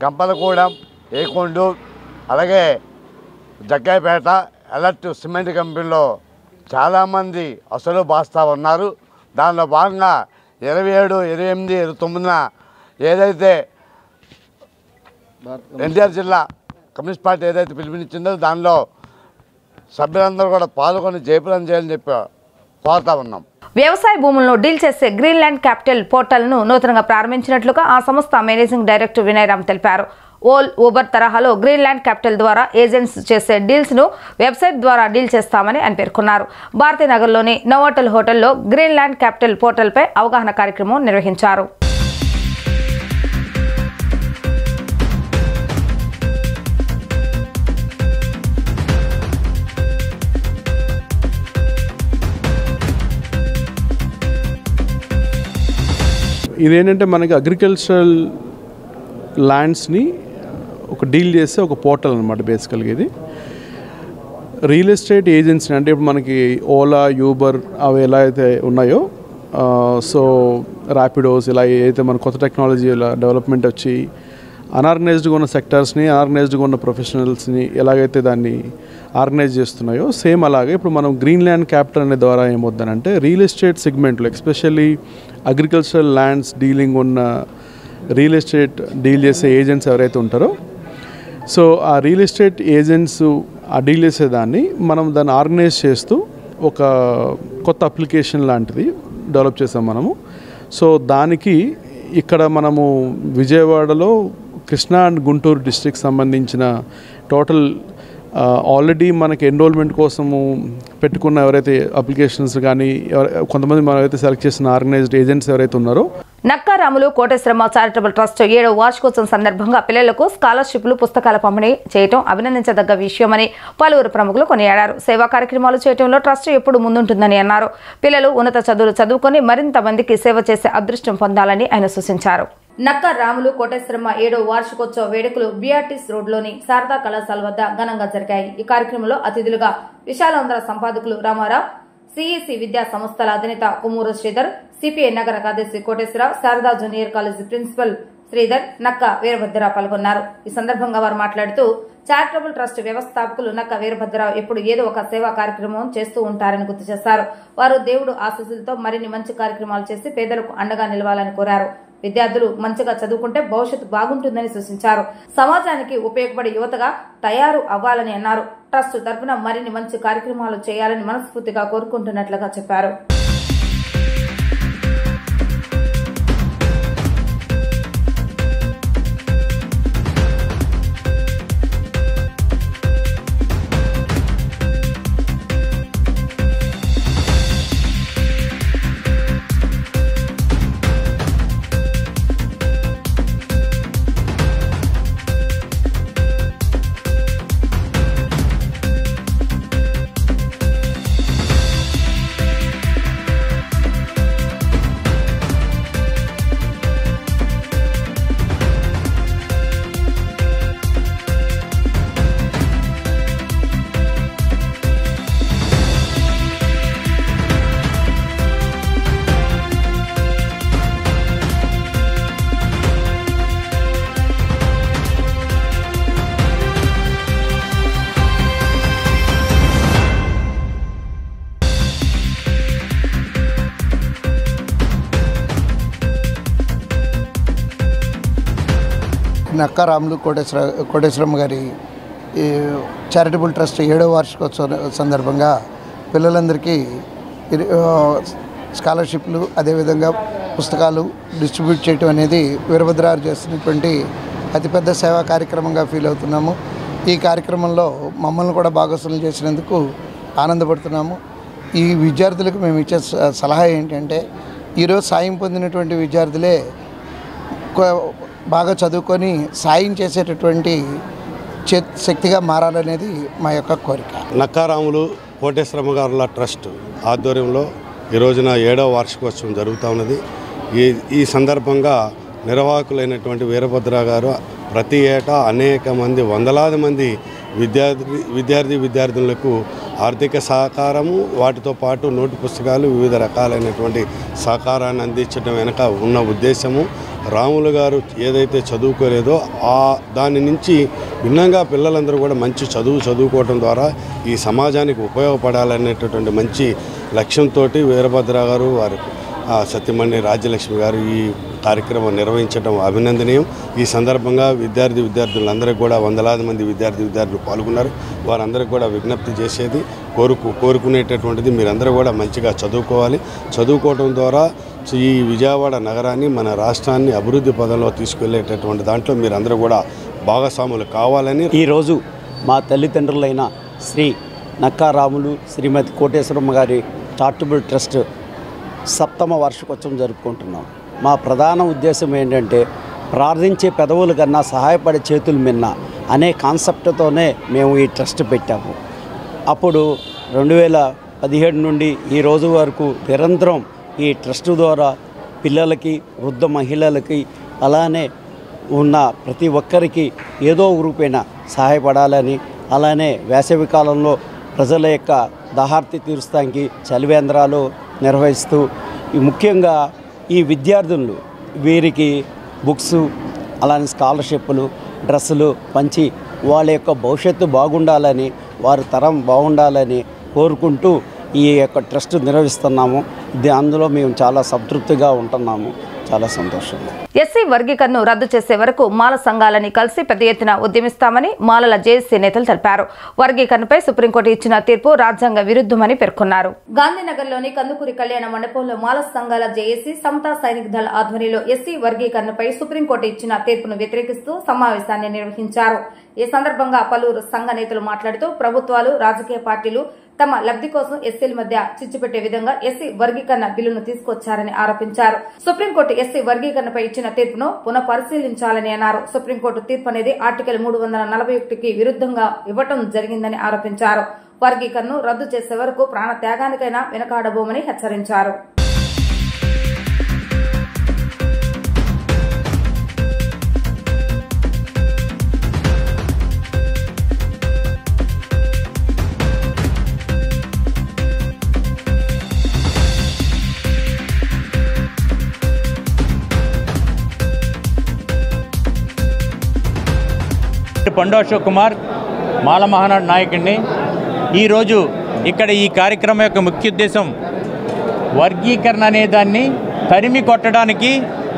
గంపలగూడెం, ఏకొండూరు అలాగే జగ్గాయపేట ఎలర్ట్ సిమెంట్ కంపెనీలో చాలామంది అసలు బాస్తా ఉన్నారు. దానిలో భాగంగా 27, 28, 29 ఏదైతే ఎన్టీఆర్ జిల్లా కమ్యూనిస్ట్ పార్టీ ఏదైతే పిలుపునిచ్చిందో దానిలో సభ్యులందరూ కూడా పాల్గొని జయప్రదం చేయాలని చెప్పి కోరుతా ఉన్నాం. వ్యవసాయ భూములను డీల్ చేసే గ్రీన్లాండ్ క్యాపిటల్ పోర్టల్ను నూతనంగా ప్రారంభించినట్లుగా ఆ సంస్థ మేనేజింగ్ డైరెక్టర్ వినయరామ్ తెలిపారు. ఓల్, ఊబర్ తరహాలో గ్రీన్లాండ్ క్యాపిటల్ ద్వారా ఏజెంట్స్ చేసే డీల్స్ను వెబ్సైట్ ద్వారా డీల్ చేస్తామని ఆయన పేర్కొన్నారు. భారతీనగర్లోని నోవాటల్ హోటల్లో గ్రీన్లాండ్ క్యాపిటల్ పోర్టల్పై అవగాహన కార్యక్రమం నిర్వహించారు. ఇదేంటంటే మనకి అగ్రికల్చరల్ ల్యాండ్స్ని ఒక డీల్ చేస్తే ఒక పోర్టల్ అనమాట. బేసికల్గా ఇది రియల్ ఎస్టేట్ ఏజెన్సీ అంటే ఇప్పుడు మనకి ఓలా, యూబర్ అవి ఎలా అయితే ఉన్నాయో సో ర్యాపిడోస్ ఇలా ఏదైతే మన కొత్త టెక్నాలజీ ఇలా డెవలప్మెంట్ వచ్చి అనార్గనైజ్డ్గా ఉన్న సెక్టర్స్ని, అనార్గనైజ్డ్గా ఉన్న ప్రొఫెషనల్స్ని ఎలాగైతే దాన్ని ఆర్గనైజ్ చేస్తున్నాయో సేమ్ అలాగే ఇప్పుడు మనం గ్రీన్లాండ్ క్యాపిటల్ అనే ద్వారా ఏమవుతుందంటే రియల్ ఎస్టేట్ సెగ్మెంట్లో ఎస్పెషల్లీ అగ్రికల్చరల్ ల్యాండ్స్ డీలింగ్ ఉన్న రియల్ ఎస్టేట్ డీల్ చేసే ఏజెంట్స్ ఎవరైతే ఉంటారో సో ఆ రియల్ ఎస్టేట్ ఏజెంట్స్ ఆ డీల్ చేసేదాన్ని మనం దాన్ని ఆర్గనైజ్ చేస్తూ ఒక కొత్త అప్లికేషన్ లాంటిది డెవలప్ చేసాం మనము. సో దానికి ఇక్కడ మనము విజయవాడలో కృష్ణా అండ్ గుంటూరు డిస్ట్రిక్ట్ సంబంధించిన టోటల్ ఆల్రెడీ మనకి ఎన్రోల్మెంట్ కోసము పెట్టుకున్న ఎవరైతే అప్లికేషన్స్ కానీ కొంతమంది మనం అయితే సెలెక్ట్ చేసిన ఆర్గనైజ్డ్ ఏజెంట్స్ ఎవరైతే ఉన్నారో నక్కారాములు కోటేశ్వరమ్మ చారిటబుల్ ట్రస్ట్ 7వ వార్షికోత్సవం సందర్భంగా పిల్లలకు స్కాలర్షిప్లు, పుస్తకాల పంపిణీ చేయడం అభినందించదగ్గ విషయమని పలువురు ప్రముఖులు కొనియాడారు. సేవా కార్యక్రమాలు చేయడంలో ట్రస్ట్ ఎప్పుడు ముందుంటుందని అన్నారు. పిల్లలు ఉన్నత చదువులు చదువుకొని మరింత మందికి సేవ చేసే అదృష్టం పొందాలని ఆయన సూచించారు. నక్కారాములు కోటేశ్వరమ్మ 7వ వార్షికోత్సవ వేడుకలు బీఆర్టీస్ రోడ్లోని శారదా కళాశాల వద్ద ఘనంగా జరిగాయి. ఈ కార్యక్రమంలో అతిథులుగా విశాలాంధ్ర సంపాదకులు రామారావు, సిఈసి విద్యా సంస్థల అధినేత కుమ్మూరు శ్రీధర్, సిపిఐ నగర కార్యదర్శి Koteswara Rao, Sharada junior college principal Sridhar, Nakka Veerabhadra Rao పాల్గొన్నారు. ఈ సందర్భంగా వారు మాట్లాడుతూ చారిటబుల్ ట్రస్ట్ వ్యవస్థాపకులు నక్క వీరభద్రరావు ఎప్పుడు ఏదో ఒక సేవా కార్యక్రమం చేస్తూ ఉంటారని గుర్తు చేశారు. వారు దేవుడు ఆశీస్సులతో మరిన్ని మంచి కార్యక్రమాలు చేసి పేదలకు అండగా నిలవాలని కోరారు. విద్యార్థులు మంచిగా చదువుకుంటే భవిష్యత్తు బాగుంటుందని సూచించారు. సమాజానికి ఉపయోగపడే యువతగా తయారు అవ్వాలని అన్నారు. ట్రస్ట్ తరఫున మరిన్ని మంచి కార్యక్రమాలు చేయాలని మనస్ఫూర్తిగా కోరుకుంటున్నట్లుగా చెప్పారు. నక్కా రాములు కోటేశ్వరమ్మ గారి చారిటబుల్ ట్రస్ట్ 7వ వార్షికోత్సవం సందర్భంగా పిల్లలందరికీ స్కాలర్షిప్లు అదేవిధంగా పుస్తకాలు డిస్ట్రిబ్యూట్ చేయడం అనేది వీరభద్రరావు చేస్తున్నటువంటి అతిపెద్ద సేవా కార్యక్రమంగా ఫీల్ అవుతున్నాము. ఈ కార్యక్రమంలో మమ్మల్ని కూడా భాగస్వాములు చేసినందుకు ఆనందపడుతున్నాము. ఈ విద్యార్థులకు మేము ఇచ్చే సలహా ఏంటంటే ఈరోజు సాయం పొందినటువంటి విద్యార్థులే బాగా చదువుకొని సాయం చేసేటటువంటి శక్తిగా మారాలనేది మా యొక్క కోరిక. నక్కా రాములు కోటేశ్వరమ్మ గారుల ట్రస్ట్ ఆధ్వర్యంలో ఈ రోజున 7వ వార్షికోత్సవం జరుగుతూ ఉన్నది. ఈ సందర్భంగా నిర్వాహకులైనటువంటి వీరభద్రరావు గారు ప్రతి ఏటా అనేక మంది వందలాది మంది విద్యార్థులకు ఆర్థిక సహకారము వాటితో పాటు నోటు పుస్తకాలు వివిధ రకాలైనటువంటి సహకారాన్ని అందించడం వెనక ఉన్న ఉద్దేశము రాములు గారు ఏదైతే చదువుకోలేదో దాని నుంచి భిన్నంగా పిల్లలందరూ కూడా మంచి చదువుకోవడం ద్వారా ఈ సమాజానికి ఉపయోగపడాలనేటటువంటి మంచి లక్ష్యంతో వీరభద్రరావు గారు వారి సత్యమణి రాజ్యలక్ష్మి గారు ఈ కార్యక్రమం నిర్వహించడం అభినందనీయం. ఈ సందర్భంగా విద్యార్థులందరికీ కూడా వందలాది మంది విద్యార్థులు పాల్గొన్నారు. వారందరికీ కూడా విజ్ఞప్తి చేసేది కోరుకునేటటువంటిది మీరందరూ కూడా మంచిగా చదువుకోవాలి. చదువుకోవడం ద్వారా ఈ విజయవాడ నగరాన్ని మన రాష్ట్రాన్ని అభివృద్ధి పదంలో తీసుకెళ్లేటటువంటి దాంట్లో మీరందరూ కూడా భాగస్వాములు కావాలని ఈరోజు మా తల్లిదండ్రులైన శ్రీ నక్కా రాములు శ్రీమతి కోటేశ్వరమ్మ గారి చారిటబుల్ ట్రస్ట్ 7వ వార్షికోత్సవం జరుపుకుంటున్నాం. మా ప్రధాన ఉద్దేశం ఏంటంటే ప్రార్థించే పెదవులు కన్నా సహాయపడే చేతులు మిన్న అనే కాన్సెప్ట్తోనే మేము ఈ ట్రస్ట్ పెట్టాము. అప్పుడు 2017 నుండి ఈ రోజు వరకు నిరంతరం ఈ ట్రస్ట్ ద్వారా పిల్లలకి వృద్ధ మహిళలకి అలానే ఉన్న ప్రతి ఒక్కరికి ఏదో రూపేణ సహాయపడాలని అలానే వేసవి కాలంలో ప్రజల యొక్క దాహార్తి తీరుస్తానికి చలివేంద్రాలు నిర్వహిస్తూ ముఖ్యంగా ఈ విద్యార్థులు వీరికి బుక్స్ అలానే స్కాలర్షిప్లు డ్రెస్సులు పంచి వాళ్ళ యొక్క భవిష్యత్తు బాగుండాలని వారి తరం బాగుండాలని కోరుకుంటూ ఈ యొక్క ట్రస్ట్ నిర్వహిస్తున్నాము. అందులో మేము చాలా సంతృప్తిగా ఉంటున్నాము. చాలా సంతోషంగా. ఎస్సీ వర్గీకరణను రద్దు చేసే వరకు మాల సంఘాలని కలిసి పెద్ద ఎత్తున ఉద్యమిస్తామని మాలల జేఏసీ నేతలు తెలిపారు. వర్గీకరణపై సుప్రీంకోర్టు ఇచ్చిన తీర్పు రాజ్యాంగ విరుద్ధమని పేర్కొన్నారు. గాంధీనగర్లోని కందుకూరి కళ్యాణ మండపంలో మాల సంఘాల జేఏసీ సమతా సైనిక దళ ఆధ్వర్యంలో ఎస్సీ వర్గీకరణపై సుప్రీంకోర్టు ఇచ్చిన తీర్పును వ్యతిరేకిస్తూ సమావేశాన్ని నిర్వహించారు. ఈ సందర్భంగా పలువురు సంఘ నేతలు మాట్లాడుతూ ప్రభుత్వాలు రాజకీయ పార్టీలు తమ లబ్ధి కోసం ఎస్సీల మధ్య చిచ్చుపెట్టే విధంగా ఎస్సీ వర్గీకరణ బిల్లును తీసుకొచ్చారని ఆరోపించారు. సుప్రీంకోర్టు ఎస్సీ వర్గీకరణపై ఇచ్చిన తీర్పును పునఃపరిశీలించాలని అన్నారు. సుప్రీంకోర్టు తీర్పు అనేది ఆర్టికల్ 341కి విరుద్ధంగా ఇవ్వటం జరిగిందని ఆరోపించారు. వర్గీకరణను రద్దు చేసే వరకు ప్రాణ త్యాగానికైనా వెనకాడబోమని హెచ్చరించారు. పేరు పండు అశోక్ కుమార్, మాల మహానాడు నాయకుడిని. ఈరోజు ఇక్కడ ఈ కార్యక్రమం యొక్క ముఖ్య ఉద్దేశం వర్గీకరణ అనే దాన్ని తరిమి కొట్టడానికి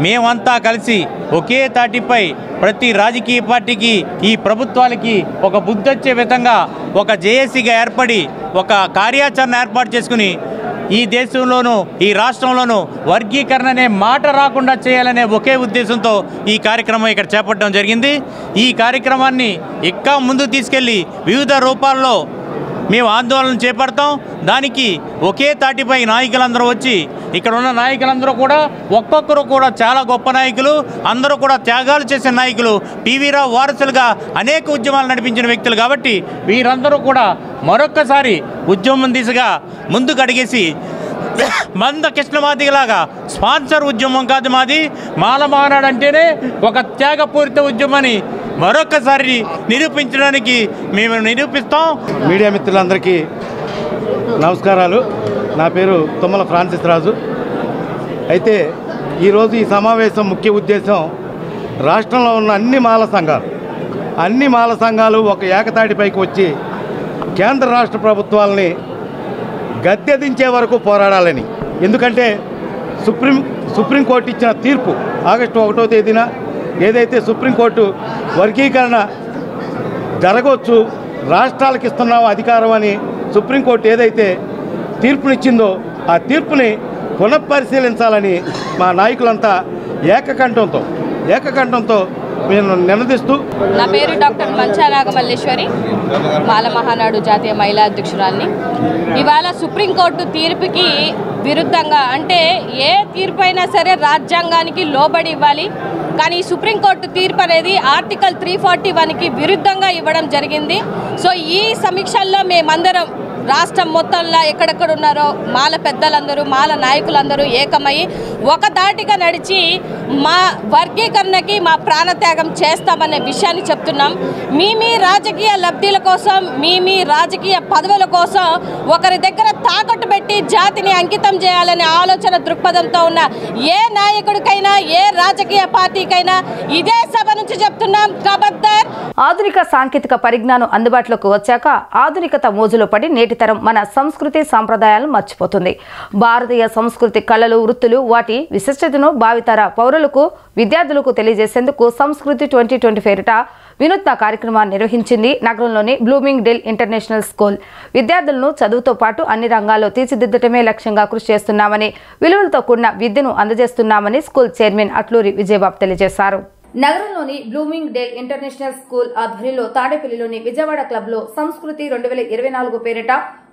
మేమంతా కలిసి ఒకే తాటిపై ప్రతి రాజకీయ పార్టీకి ఈ ప్రభుత్వాలకి ఒక బుద్ధొచ్చే విధంగా ఒక జేఏసీగా ఏర్పడి ఒక కార్యాచరణ ఏర్పాటు చేసుకుని ఈ దేశంలోనూ ఈ రాష్ట్రంలోనూ వర్గీకరణ అనే మాట రాకుండా చేయాలనే ఒకే ఉద్దేశంతో ఈ కార్యక్రమం ఇక్కడ చేపట్టడం జరిగింది. ఈ కార్యక్రమాన్ని ఇంకా ముందుకు తీసుకెళ్ళి వివిధ రూపాల్లో మేము ఆందోళన చేపడతాం. దానికి ఒకే తాటిపై నాయకులందరూ వచ్చి ఇక్కడ ఉన్న నాయకులందరూ కూడా ఒక్కొక్కరు కూడా చాలా గొప్ప నాయకులు, అందరూ కూడా త్యాగాలు చేసిన నాయకులు, పివి రావు వారసులుగా అనేక ఉద్యమాలు నడిపించిన వ్యక్తులు. కాబట్టి వీరందరూ కూడా మరొక్కసారి ఉద్యమం దిశగా ముందుకు అడిగేసి మంద కృష్ణమాదిలాగా స్పాన్సర్ ఉద్యమం కాదు మాది, మాల మహానాడు అంటేనే ఒక త్యాగపూరిత ఉద్యమని మరొకసారి నిరూపించడానికి మేము నిరూపిస్తాం. మీడియా మిత్రులందరికీ నమస్కారాలు. నా పేరు తుమ్మల ఫ్రాన్సిస్ రాజు. అయితే ఈరోజు ఈ సమావేశం ముఖ్య ఉద్దేశం రాష్ట్రంలో ఉన్న అన్ని మాల సంఘాలు ఒక ఏకతాటిపైకి వచ్చి కేంద్ర రాష్ట్ర ప్రభుత్వాలని గద్దెదించే వరకు పోరాడాలని. ఎందుకంటే సుప్రీంకోర్టు ఇచ్చిన తీర్పు ఆగస్టు 1వ తేదీన ఏదైతే సుప్రీంకోర్టు వర్గీకరణ జరగవచ్చు, రాష్ట్రాలకు ఇస్తున్నాం అధికారం అని సుప్రీంకోర్టు ఏదైతే తీర్పునిచ్చిందో ఆ తీర్పుని పునఃపరిశీలించాలని మా నాయకులంతా ఏకకంఠంతో మేము నినదిస్తూ. నా పేరు డాక్టర్ మంచా నాగమల్లేశ్వరి, మాల మహానాడు జాతీయ మహిళా అధ్యక్షురాలిని. ఇవాళ సుప్రీంకోర్టు తీర్పుకి విరుద్ధంగా, అంటే ఏ తీర్పు అయినా సరే రాజ్యాంగానికి లోబడి ఇవ్వాలి, కానీ సుప్రీంకోర్టు తీర్పు అనేది ఆర్టికల్ 341కి విరుద్ధంగా ఇవ్వడం జరిగింది. సో ఈ సమీక్షల్లో మేమందరం రాష్ట్రం మొత్తంలో ఎక్కడెక్కడ ఉన్నారో మాల పెద్దలందరూ, మాల నాయకులందరూ ఏకమై ఒక దాటిగా నడిచి మా వర్గీకరణకి మా ప్రాణత్యాగం చేస్తామనే విషయాన్ని చెప్తున్నాం. మీ రాజకీయ లబ్ధిల కోసం, మీ రాజకీయ పదవుల కోసం ఒకరి దగ్గర తాకట్టు పెట్టి జాతిని అంకితం చేయాలనే ఆలోచన దృక్పథంతో ఉన్న ఏ నాయకుడికైనా, ఏ రాజకీయ పార్టీకైనా ఇదే సభ నుంచి చెప్తున్నాం, ఖబర్దార్. ఆధునిక సాంకేతిక పరిజ్ఞానం అందుబాటులోకి వచ్చాక ఆధునికత మోజులో పడి నేటి తరం మన సంస్కృతి సాంప్రదాయాలను మర్చిపోతుంది. భారతీయ సంస్కృతి కళలు, వృత్తులు, వాటి విశిష్టతను భావితర పౌరులకు, విద్యార్థులకు తెలియజేసేందుకు సంస్కృతి 2020 పేరిట వినూత్న కార్యక్రమాన్ని నిర్వహించింది నగరంలోని బ్లూమింగ్ డేల్ ఇంటర్నేషనల్ స్కూల్. విద్యార్థులను చదువుతో పాటు అన్ని రంగాల్లో తీర్చిదిద్దటమే లక్ష్యంగా కృషి చేస్తున్నామని, విలువలతో కూడిన విద్యను అందజేస్తున్నామని స్కూల్ చైర్మన్ అట్లూరి విజయబాబు తెలియజేశారు. నగరంలోని బ్లూమింగ్ డేల్ ఇంటర్నేషనల్ స్కూల్ ఆధ్వర్యంలో తాడేపల్లిలోని విజయవాడ క్లబ్లో సంస్కృతి 2024 పేరిట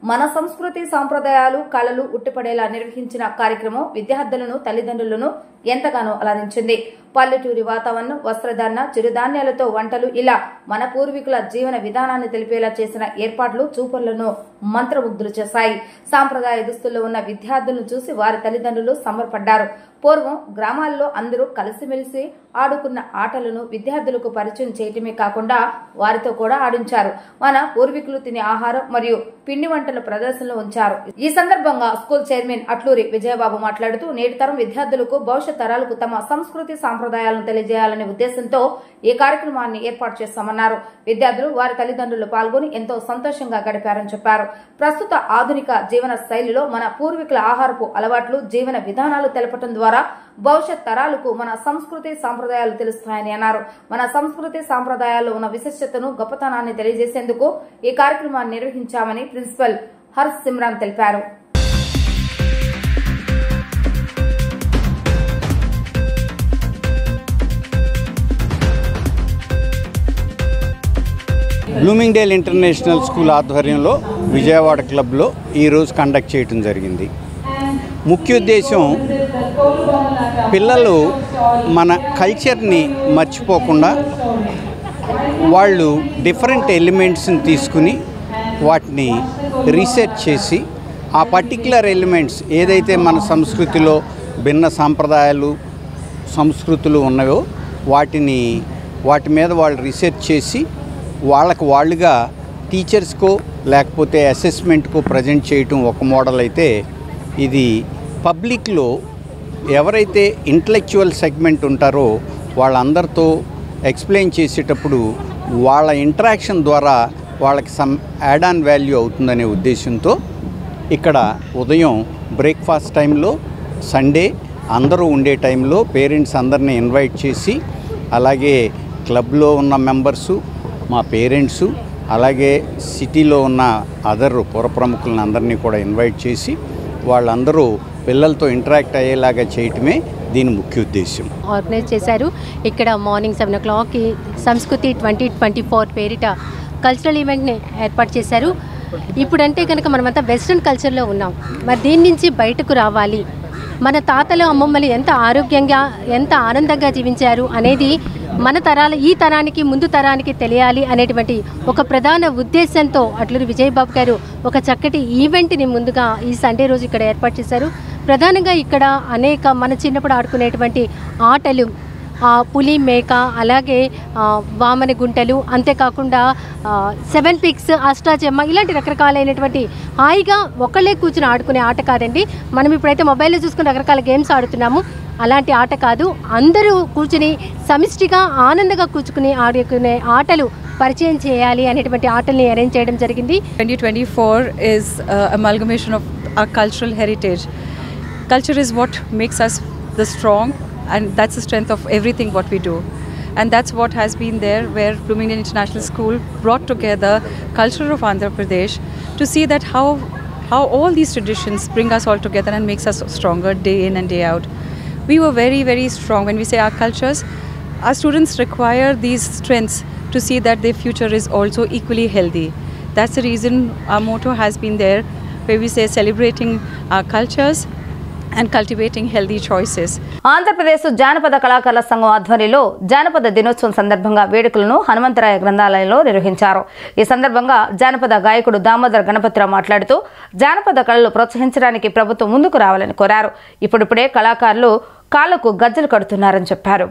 మన సంస్కృతి సాంప్రదాయాలు, కళలు ఉట్టిపడేలా నిర్వహించిన కార్యక్రమం విద్యార్థులను, తల్లిదండ్రులను ఎంతగానో అలరించింది. పల్లెటూరి వాతావరణం, వస్త్రధారణ, చిరుధాన్యాలతో వంటలు, ఇలా మన పూర్వీకుల జీవన విధానాన్ని తెలిపేలా చేసిన ఏర్పాట్లు చూపరులను మంత్రముగ్ధులు చేశాయి. సాంప్రదాయ దుస్తుల్లో ఉన్న విద్యార్థులను చూసి వారి తల్లిదండ్రులు సంబరపడ్డారు. పూర్వం గ్రామాల్లో అందరూ కలిసిమెలిసి ఆడుకున్న ఆటలను విద్యార్థులకు పరిచయం చేయటమే కాకుండా వారితో కూడా ఆడించారు. మన పూర్వీకులు తినే ఆహారం మరియు పిండి వంటల ప్రదర్శనలు ఉంచారు. ఈ సందర్భంగా స్కూల్ చైర్మన్ అట్లూరి విజయబాబు మాట్లాడుతూ నేటి తరం విద్యార్థులకు, భవిష్యత్ తరాలకు తమ సంస్కృతి సాంప్రదాయాలను తెలియజేయాలనే ఉద్దేశంతో ఈ కార్యక్రమాన్ని ఏర్పాటు చేస్తామన్నారు. విద్యార్థులు, వారి తల్లిదండ్రులు పాల్గొని ఎంతో సంతోషంగా గడిపారని చెప్పారు. ప్రస్తుత ఆధునిక జీవన శైలిలో మన పూర్వీకుల ఆహారపు అలవాట్లు, జీవన విధానాలు తెలపడం ద్వారా భవిష్యత్ తరాలకు మన సంస్కృతి సాంప్రదాయాలు తెలుస్తాయని అన్నారు. మన సంస్కృతి సాంప్రదాయాల్లో ఉన్న విశిష్టతను, గొప్పతనాన్ని తెలియజేసేందుకు ఈ కార్యక్రమాన్ని నిర్వహించామని ప్రిన్సిపల్ హర్ష్ సిమ్రాన్ తెలిపారు. బ్లూమింగ్ డేల్ ఇంటర్నేషనల్ స్కూల్ ఆధ్వర్యంలో విజయవాడ క్లబ్లో ఈరోజు కండక్ట్ చేయడం జరిగింది. ముఖ్య ఉద్దేశం పిల్లలు మన కల్చర్ని మర్చిపోకుండా వాళ్ళు డిఫరెంట్ ఎలిమెంట్స్ని తీసుకుని వాటిని రీసెర్చ్ చేసి ఆ పర్టిక్యులర్ ఎలిమెంట్స్ ఏదైతే మన సంస్కృతిలో భిన్న సాంప్రదాయాలు, సంస్కృతులు ఉన్నాయో వాటి మీద వాళ్ళు రీసెర్చ్ చేసి వాళ్ళుగా టీచర్స్కో లేకపోతే అసెస్మెంట్కో ప్రజెంట్ చేయటం ఒక మోడల్ అయితే, ఇది పబ్లిక్లో ఎవరైతే ఇంటలెక్చువల్ సెగ్మెంట్ ఉంటారో వాళ్ళందరితో ఎక్స్ప్లెయిన్ చేసేటప్పుడు వాళ్ళ ఇంటరాక్షన్ ద్వారా వాళ్ళకి సమ్ యాడ్ ఆన్ వాల్యూ అవుతుందనే ఉద్దేశంతో ఇక్కడ ఉదయం బ్రేక్ఫాస్ట్ టైంలో సండే అందరూ ఉండే టైంలో పేరెంట్స్ అందరినీ ఇన్వైట్ చేసి, అలాగే క్లబ్లో ఉన్న మెంబర్సు, మా పేరెంట్సు, అలాగే సిటీలో ఉన్న అదర్ పుర ప్రముఖులను అందరినీ కూడా ఇన్వైట్ చేసి వాళ్ళందరూ పిల్లలతో ఇంటరాక్ట్ అయ్యేలాగా చేయటమే దీని ముఖ్య ఉద్దేశం. ఆర్గనైజ్ చేశారు. ఇక్కడ మార్నింగ్ 7 o'clockకి సంస్కృతి 2024 పేరిట కల్చరల్ ఈవెంట్ని ఏర్పాటు చేశారు. ఇప్పుడంటే కనుక మనమంతా వెస్ట్రన్ కల్చర్లో ఉన్నాం. మరి దీని నుంచి బయటకు రావాలి, మన తాతలు అమ్మమ్మలు ఎంత ఆరోగ్యంగా ఎంత ఆనందంగా జీవించారు అనేది మన తరాలు ఈ తరానికి ముందు తరానికి తెలియాలి అనేటువంటి ఒక ప్రధాన ఉద్దేశంతో అట్లూరి విజయబాబు గారు ఒక చక్కటి ఈవెంట్ని ముందుగా ఈ సండే రోజు ఇక్కడ ఏర్పాటు చేశారు. ప్రధానంగా ఇక్కడ అనేక మన చిన్నప్పుడు ఆడుకునేటువంటి ఆటలు, పులి మేక, అలాగే వామన గుంటలు, అంతేకాకుండా 7 పిక్స్, అష్టాచెమ్మ, ఇలాంటి రకరకాలైనటువంటి హాయిగా ఒకళ్ళే కూర్చుని ఆడుకునే ఆట కాదండి. మనం ఇప్పుడైతే మొబైల్లో చూసుకుని రకరకాల గేమ్స్ ఆడుతున్నాము. అలాంటి ఆట కాదు, అందరూ కూర్చుని సమిష్టిగా ఆనందంగా కూర్చుకుని ఆడుకునే ఆటలు పరిచయం చేయాలి అనేటువంటి ఆటల్ని అరేంజ్ చేయడం జరిగింది. 2024 is amalgamation of our cultural heritage. Culture is what makes us the strong, and that's the strength of everything what we do. And that's what has been there, where Bloomington International School brought together culture of Andhra Pradesh to see that how all these traditions bring us all together and makes us stronger day in and day out. We were very, very strong. When we say our cultures, our students require these strengths to see that their future is also equally healthy. That's the reason our motto has been there, where we say celebrating our cultures and cultivating healthy choices. Andhra Pradesh జానపద కళాకారుల సంఘం ఆధ్వర్యంలో జానపద దినోత్సవం సందర్భంగా వేడుకలను హనుమంతరాయ గ్రంథాలయంలో నిర్వహించారు. ఈ సందర్భంగా జానపద గాయకుడు దామోదర్ గణపతిరావు మాట్లాడుతూ జానపద కళలు ప్రోత్సహించడానికి ప్రభుత్వం ముందుకు రావాలని కోరారు. ఇప్పుడిప్పుడే కళాకారులు కాళ్లకు గజ్జలు కడుతున్నారని చెప్పారు.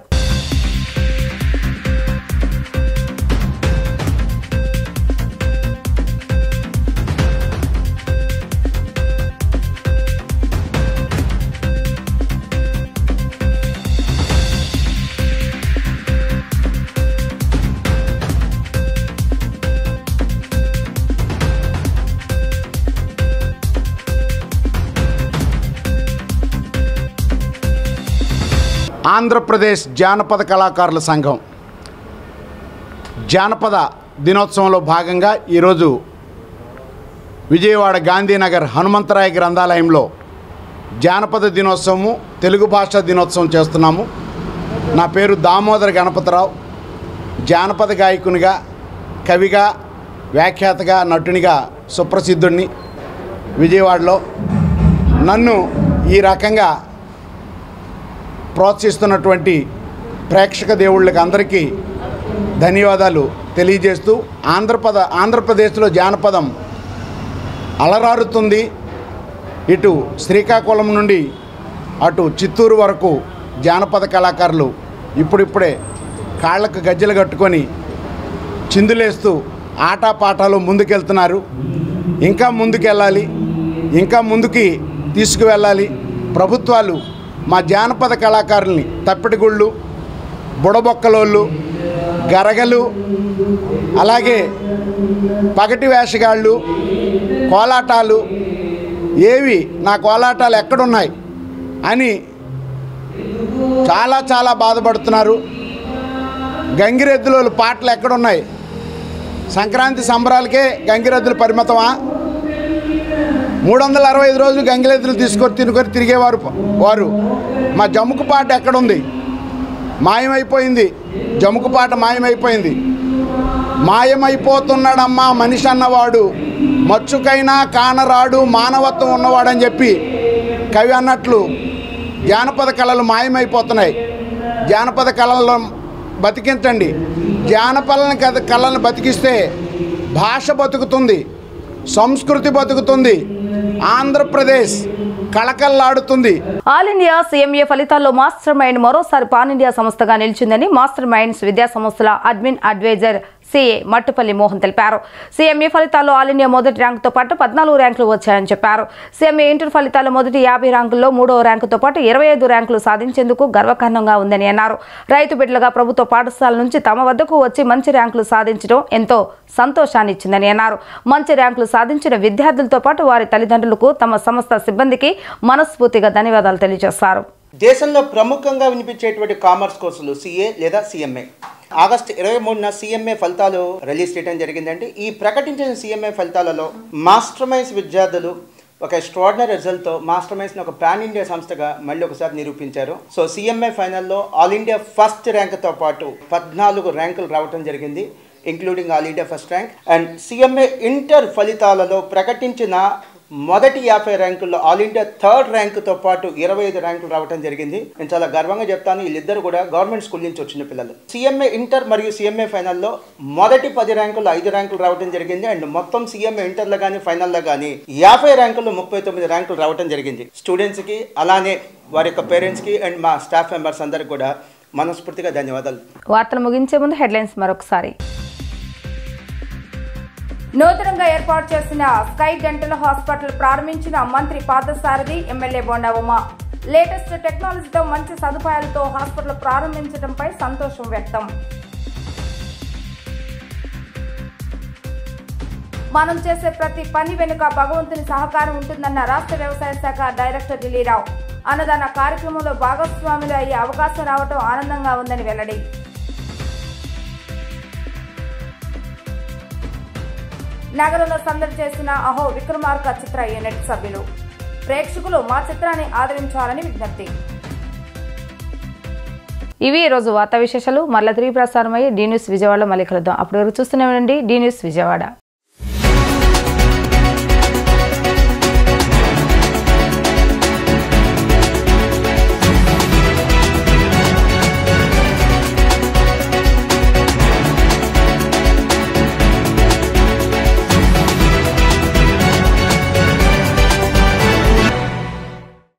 ఆంధ్రప్రదేశ్ జానపద కళాకారుల సంఘం జానపద దినోత్సవంలో భాగంగా ఈరోజు విజయవాడ గాంధీనగర్ హనుమంతరాయ గ్రంథాలయంలో జానపద దినోత్సవము, తెలుగు భాషా దినోత్సవం చేస్తున్నాము. నా పేరు దామోదర్ గణపతిరావు. జానపద గాయకునిగా, కవిగా, వ్యాఖ్యాతగా, నటునిగా సుప్రసిద్ధుడిని విజయవాడలో. నన్ను ఈ రకంగా ప్రోత్సహిస్తున్నటువంటి ప్రేక్షక దేవుళ్ళకి అందరికీ ధన్యవాదాలు తెలియజేస్తూ, ఆంధ్రప్రదేశ్లో జానపదం అలరారుతుంది. ఇటు శ్రీకాకుళం నుండి అటు చిత్తూరు వరకు జానపద కళాకారులు ఇప్పుడిప్పుడే కాళ్ళకు గజ్జలు కట్టుకొని చిందులేస్తూ ఆటపాటాలు ముందుకెళ్తున్నారు. ఇంకా ముందుకెళ్ళాలి, ఇంకా ముందుకి తీసుకువెళ్ళాలి. ప్రభుత్వాలు మా జానపద కళాకారుల్ని తప్పిటిగుళ్ళు, బుడబొక్కలోళ్ళు, గరగలు, అలాగే పగటి వేషగాళ్ళు, కోలాటాలు, ఏవి నా కోలాటాలు ఎక్కడున్నాయి అని చాలా చాలా బాధపడుతున్నారు. గంగిరెద్దుల పాటలు ఎక్కడున్నాయి? సంక్రాంతి సంబరాలకే గంగిరెద్దులు పరిమితమా? 365 రోజులు గంగిరెద్దులు తీసుకొని తిరిగేవారు వారు. మా జముకు పాట ఎక్కడుంది? మాయమైపోయింది. జముకు పాట మాయమైపోయింది. మాయమైపోతున్నాడమ్మా మనిషి అన్నవాడు, మచ్చుకైనా కానరాడు మానవత్వం ఉన్నవాడని చెప్పి కవి అన్నట్లు జానపద కళలు మాయమైపోతున్నాయి. జానపద కళలను బతికించండి. జానపద కళలను బతికిస్తే భాష బతుకుతుంది, సంస్కృతి బతుకుతుంది, ఆంధ్రప్రదేశ్ కళకళలాడుతుంది. ఆల్ ఇండియా CMA ఫలితాల్లో మాస్టర్ మైండ్ మరోసారి పాన్ ఇండియా సంస్థగా నిలిచిందని మాస్టర్ మైండ్స్ విద్యా సంస్థల admin advisor CA Mattupalli Mohan తెలిపారు. సీఎంఏ ఫలితాల్లో ఆల్ ఇండియా మొదటి ర్యాంకుతో పాటు 14 ర్యాంకులు వచ్చాయని చెప్పారు. సీఎంఏ ఇంటర్ ఫలితాల్లో మొదటి 50 ర్యాంకుల్లో 3వ ర్యాంకుతో పాటు 25 ర్యాంకులు సాధించేందుకు గర్వకారణంగా ఉందని అన్నారు. రైతు బిడ్డలుగా ప్రభుత్వ పాఠశాల నుంచి తమ వద్దకు వచ్చి మంచి ర్యాంకులు సాధించడం ఎంతో సంతోషాన్ని ఇచ్చిందని అన్నారు. మంచి ర్యాంకులు సాధించిన విద్యార్థులతో పాటు వారి తల్లిదండ్రులకు తమ సంస్థ సిబ్బందికి మనస్ఫూర్తిగా ధన్యవాదాలు తెలియజేశారు. దేశంలో ప్రముఖంగా వినిపించేటువంటి కామర్స్ కోర్సులు సీఏ లేదా సీఎంఏ ఆగస్టు 23న సీఎంఏ ఫలితాలు రిలీజ్ చేయడం జరిగిందండి. ఈ ప్రకటించిన సీఎంఏ ఫలితాలలో మాస్టర్ మైన్స్ విద్యార్థులు ఒక ఎక్స్ట్రాడినరీ రిజల్ట్తో మాస్టర్ మైన్స్ని ఒక పాన్ ఇండియా సంస్థగా మళ్ళీ ఒకసారి నిరూపించారు. సో సీఎంఏ ఫైనల్లో ఆల్ ఇండియా ఫస్ట్ ర్యాంక్తో పాటు 14 ర్యాంకులు రావడం జరిగింది, including all India first rank. And CMA inter ఫలితాలలో ప్రకటించిన మొదటి 50 ర్యాంకుల్లో ఆల్ ఇండియా థర్డ్ ర్యాంకుతో పాటు 25 ర్యాంకులు రావడం జరిగింది. నేను చాలా గర్వంగా చెప్తాను, వీళ్ళిద్దరు కూడా గవర్నమెంట్ స్కూల్ నుంచి వచ్చిన పిల్లలు. సీఎంఏ ఇంటర్ మరియు సీఎంఏ ఫైనల్లో మొదటి 10 ర్యాంకుల్లో 5 ర్యాంకులు రావడం జరిగింది. అండ్ మొత్తం సీఎంఏ ఇంటర్లో కానీ ఫైనల్లో కానీ 50 ర్యాంకుల్లో 39 ర్యాంకులు రావడం జరిగింది. స్టూడెంట్స్కి అలానే వారి యొక్క పేరెంట్స్కి అండ్ మా స్టాఫ్ మెంబర్స్ అందరికి కూడా మనస్ఫూర్తిగా ధన్యవాదాలు. వార్తలు ముగించే ముందు హెడ్లైన్స్ మరొకసారి. నూతనంగా ఏర్పాటు చేసిన స్కై డెంటల్ హాస్పిటల్ ప్రారంభించిన మంత్రి పార్థసారథి, ఎమ్మెల్యే బొండా ఉమ. లేటెస్ట్ టెక్నాలజీతో మంచి సదుపాయాలతో హాస్పిటల్ ప్రారంభించడంపై సంతోషం వ్యక్తం. మనం చేసే ప్రతి పని వెనుక భగవంతుని సహకారం ఉంటుందన్న రాష్ట్ర వ్యవసాయ శాఖ డైరెక్టర్ ఢిల్లీరావు. అన్నదాన కార్యక్రమంలో భాగస్వాములు అయ్యే అవకాశం రావడం ఆనందంగా ఉందని వెల్లడి. నగరంలో సందడి చేసిన అహో విక్రమార్క చిత్ర యూనిట్ సభ్యులు. ప్రేక్షకులు మా చిత్రాన్ని ఆదరించాలని విజ్ఞప్తి. ఇవి ఈరోజు వార్తా విశేషాలు. మళ్ళీ తిరిగి ప్రసారమయ్యే డి న్యూస్ విజయవాడలో మళ్ళీ కలుద్దాం. అప్పటి వరకు చూస్తూనే ఉండండి డి న్యూస్ విజయవాడ.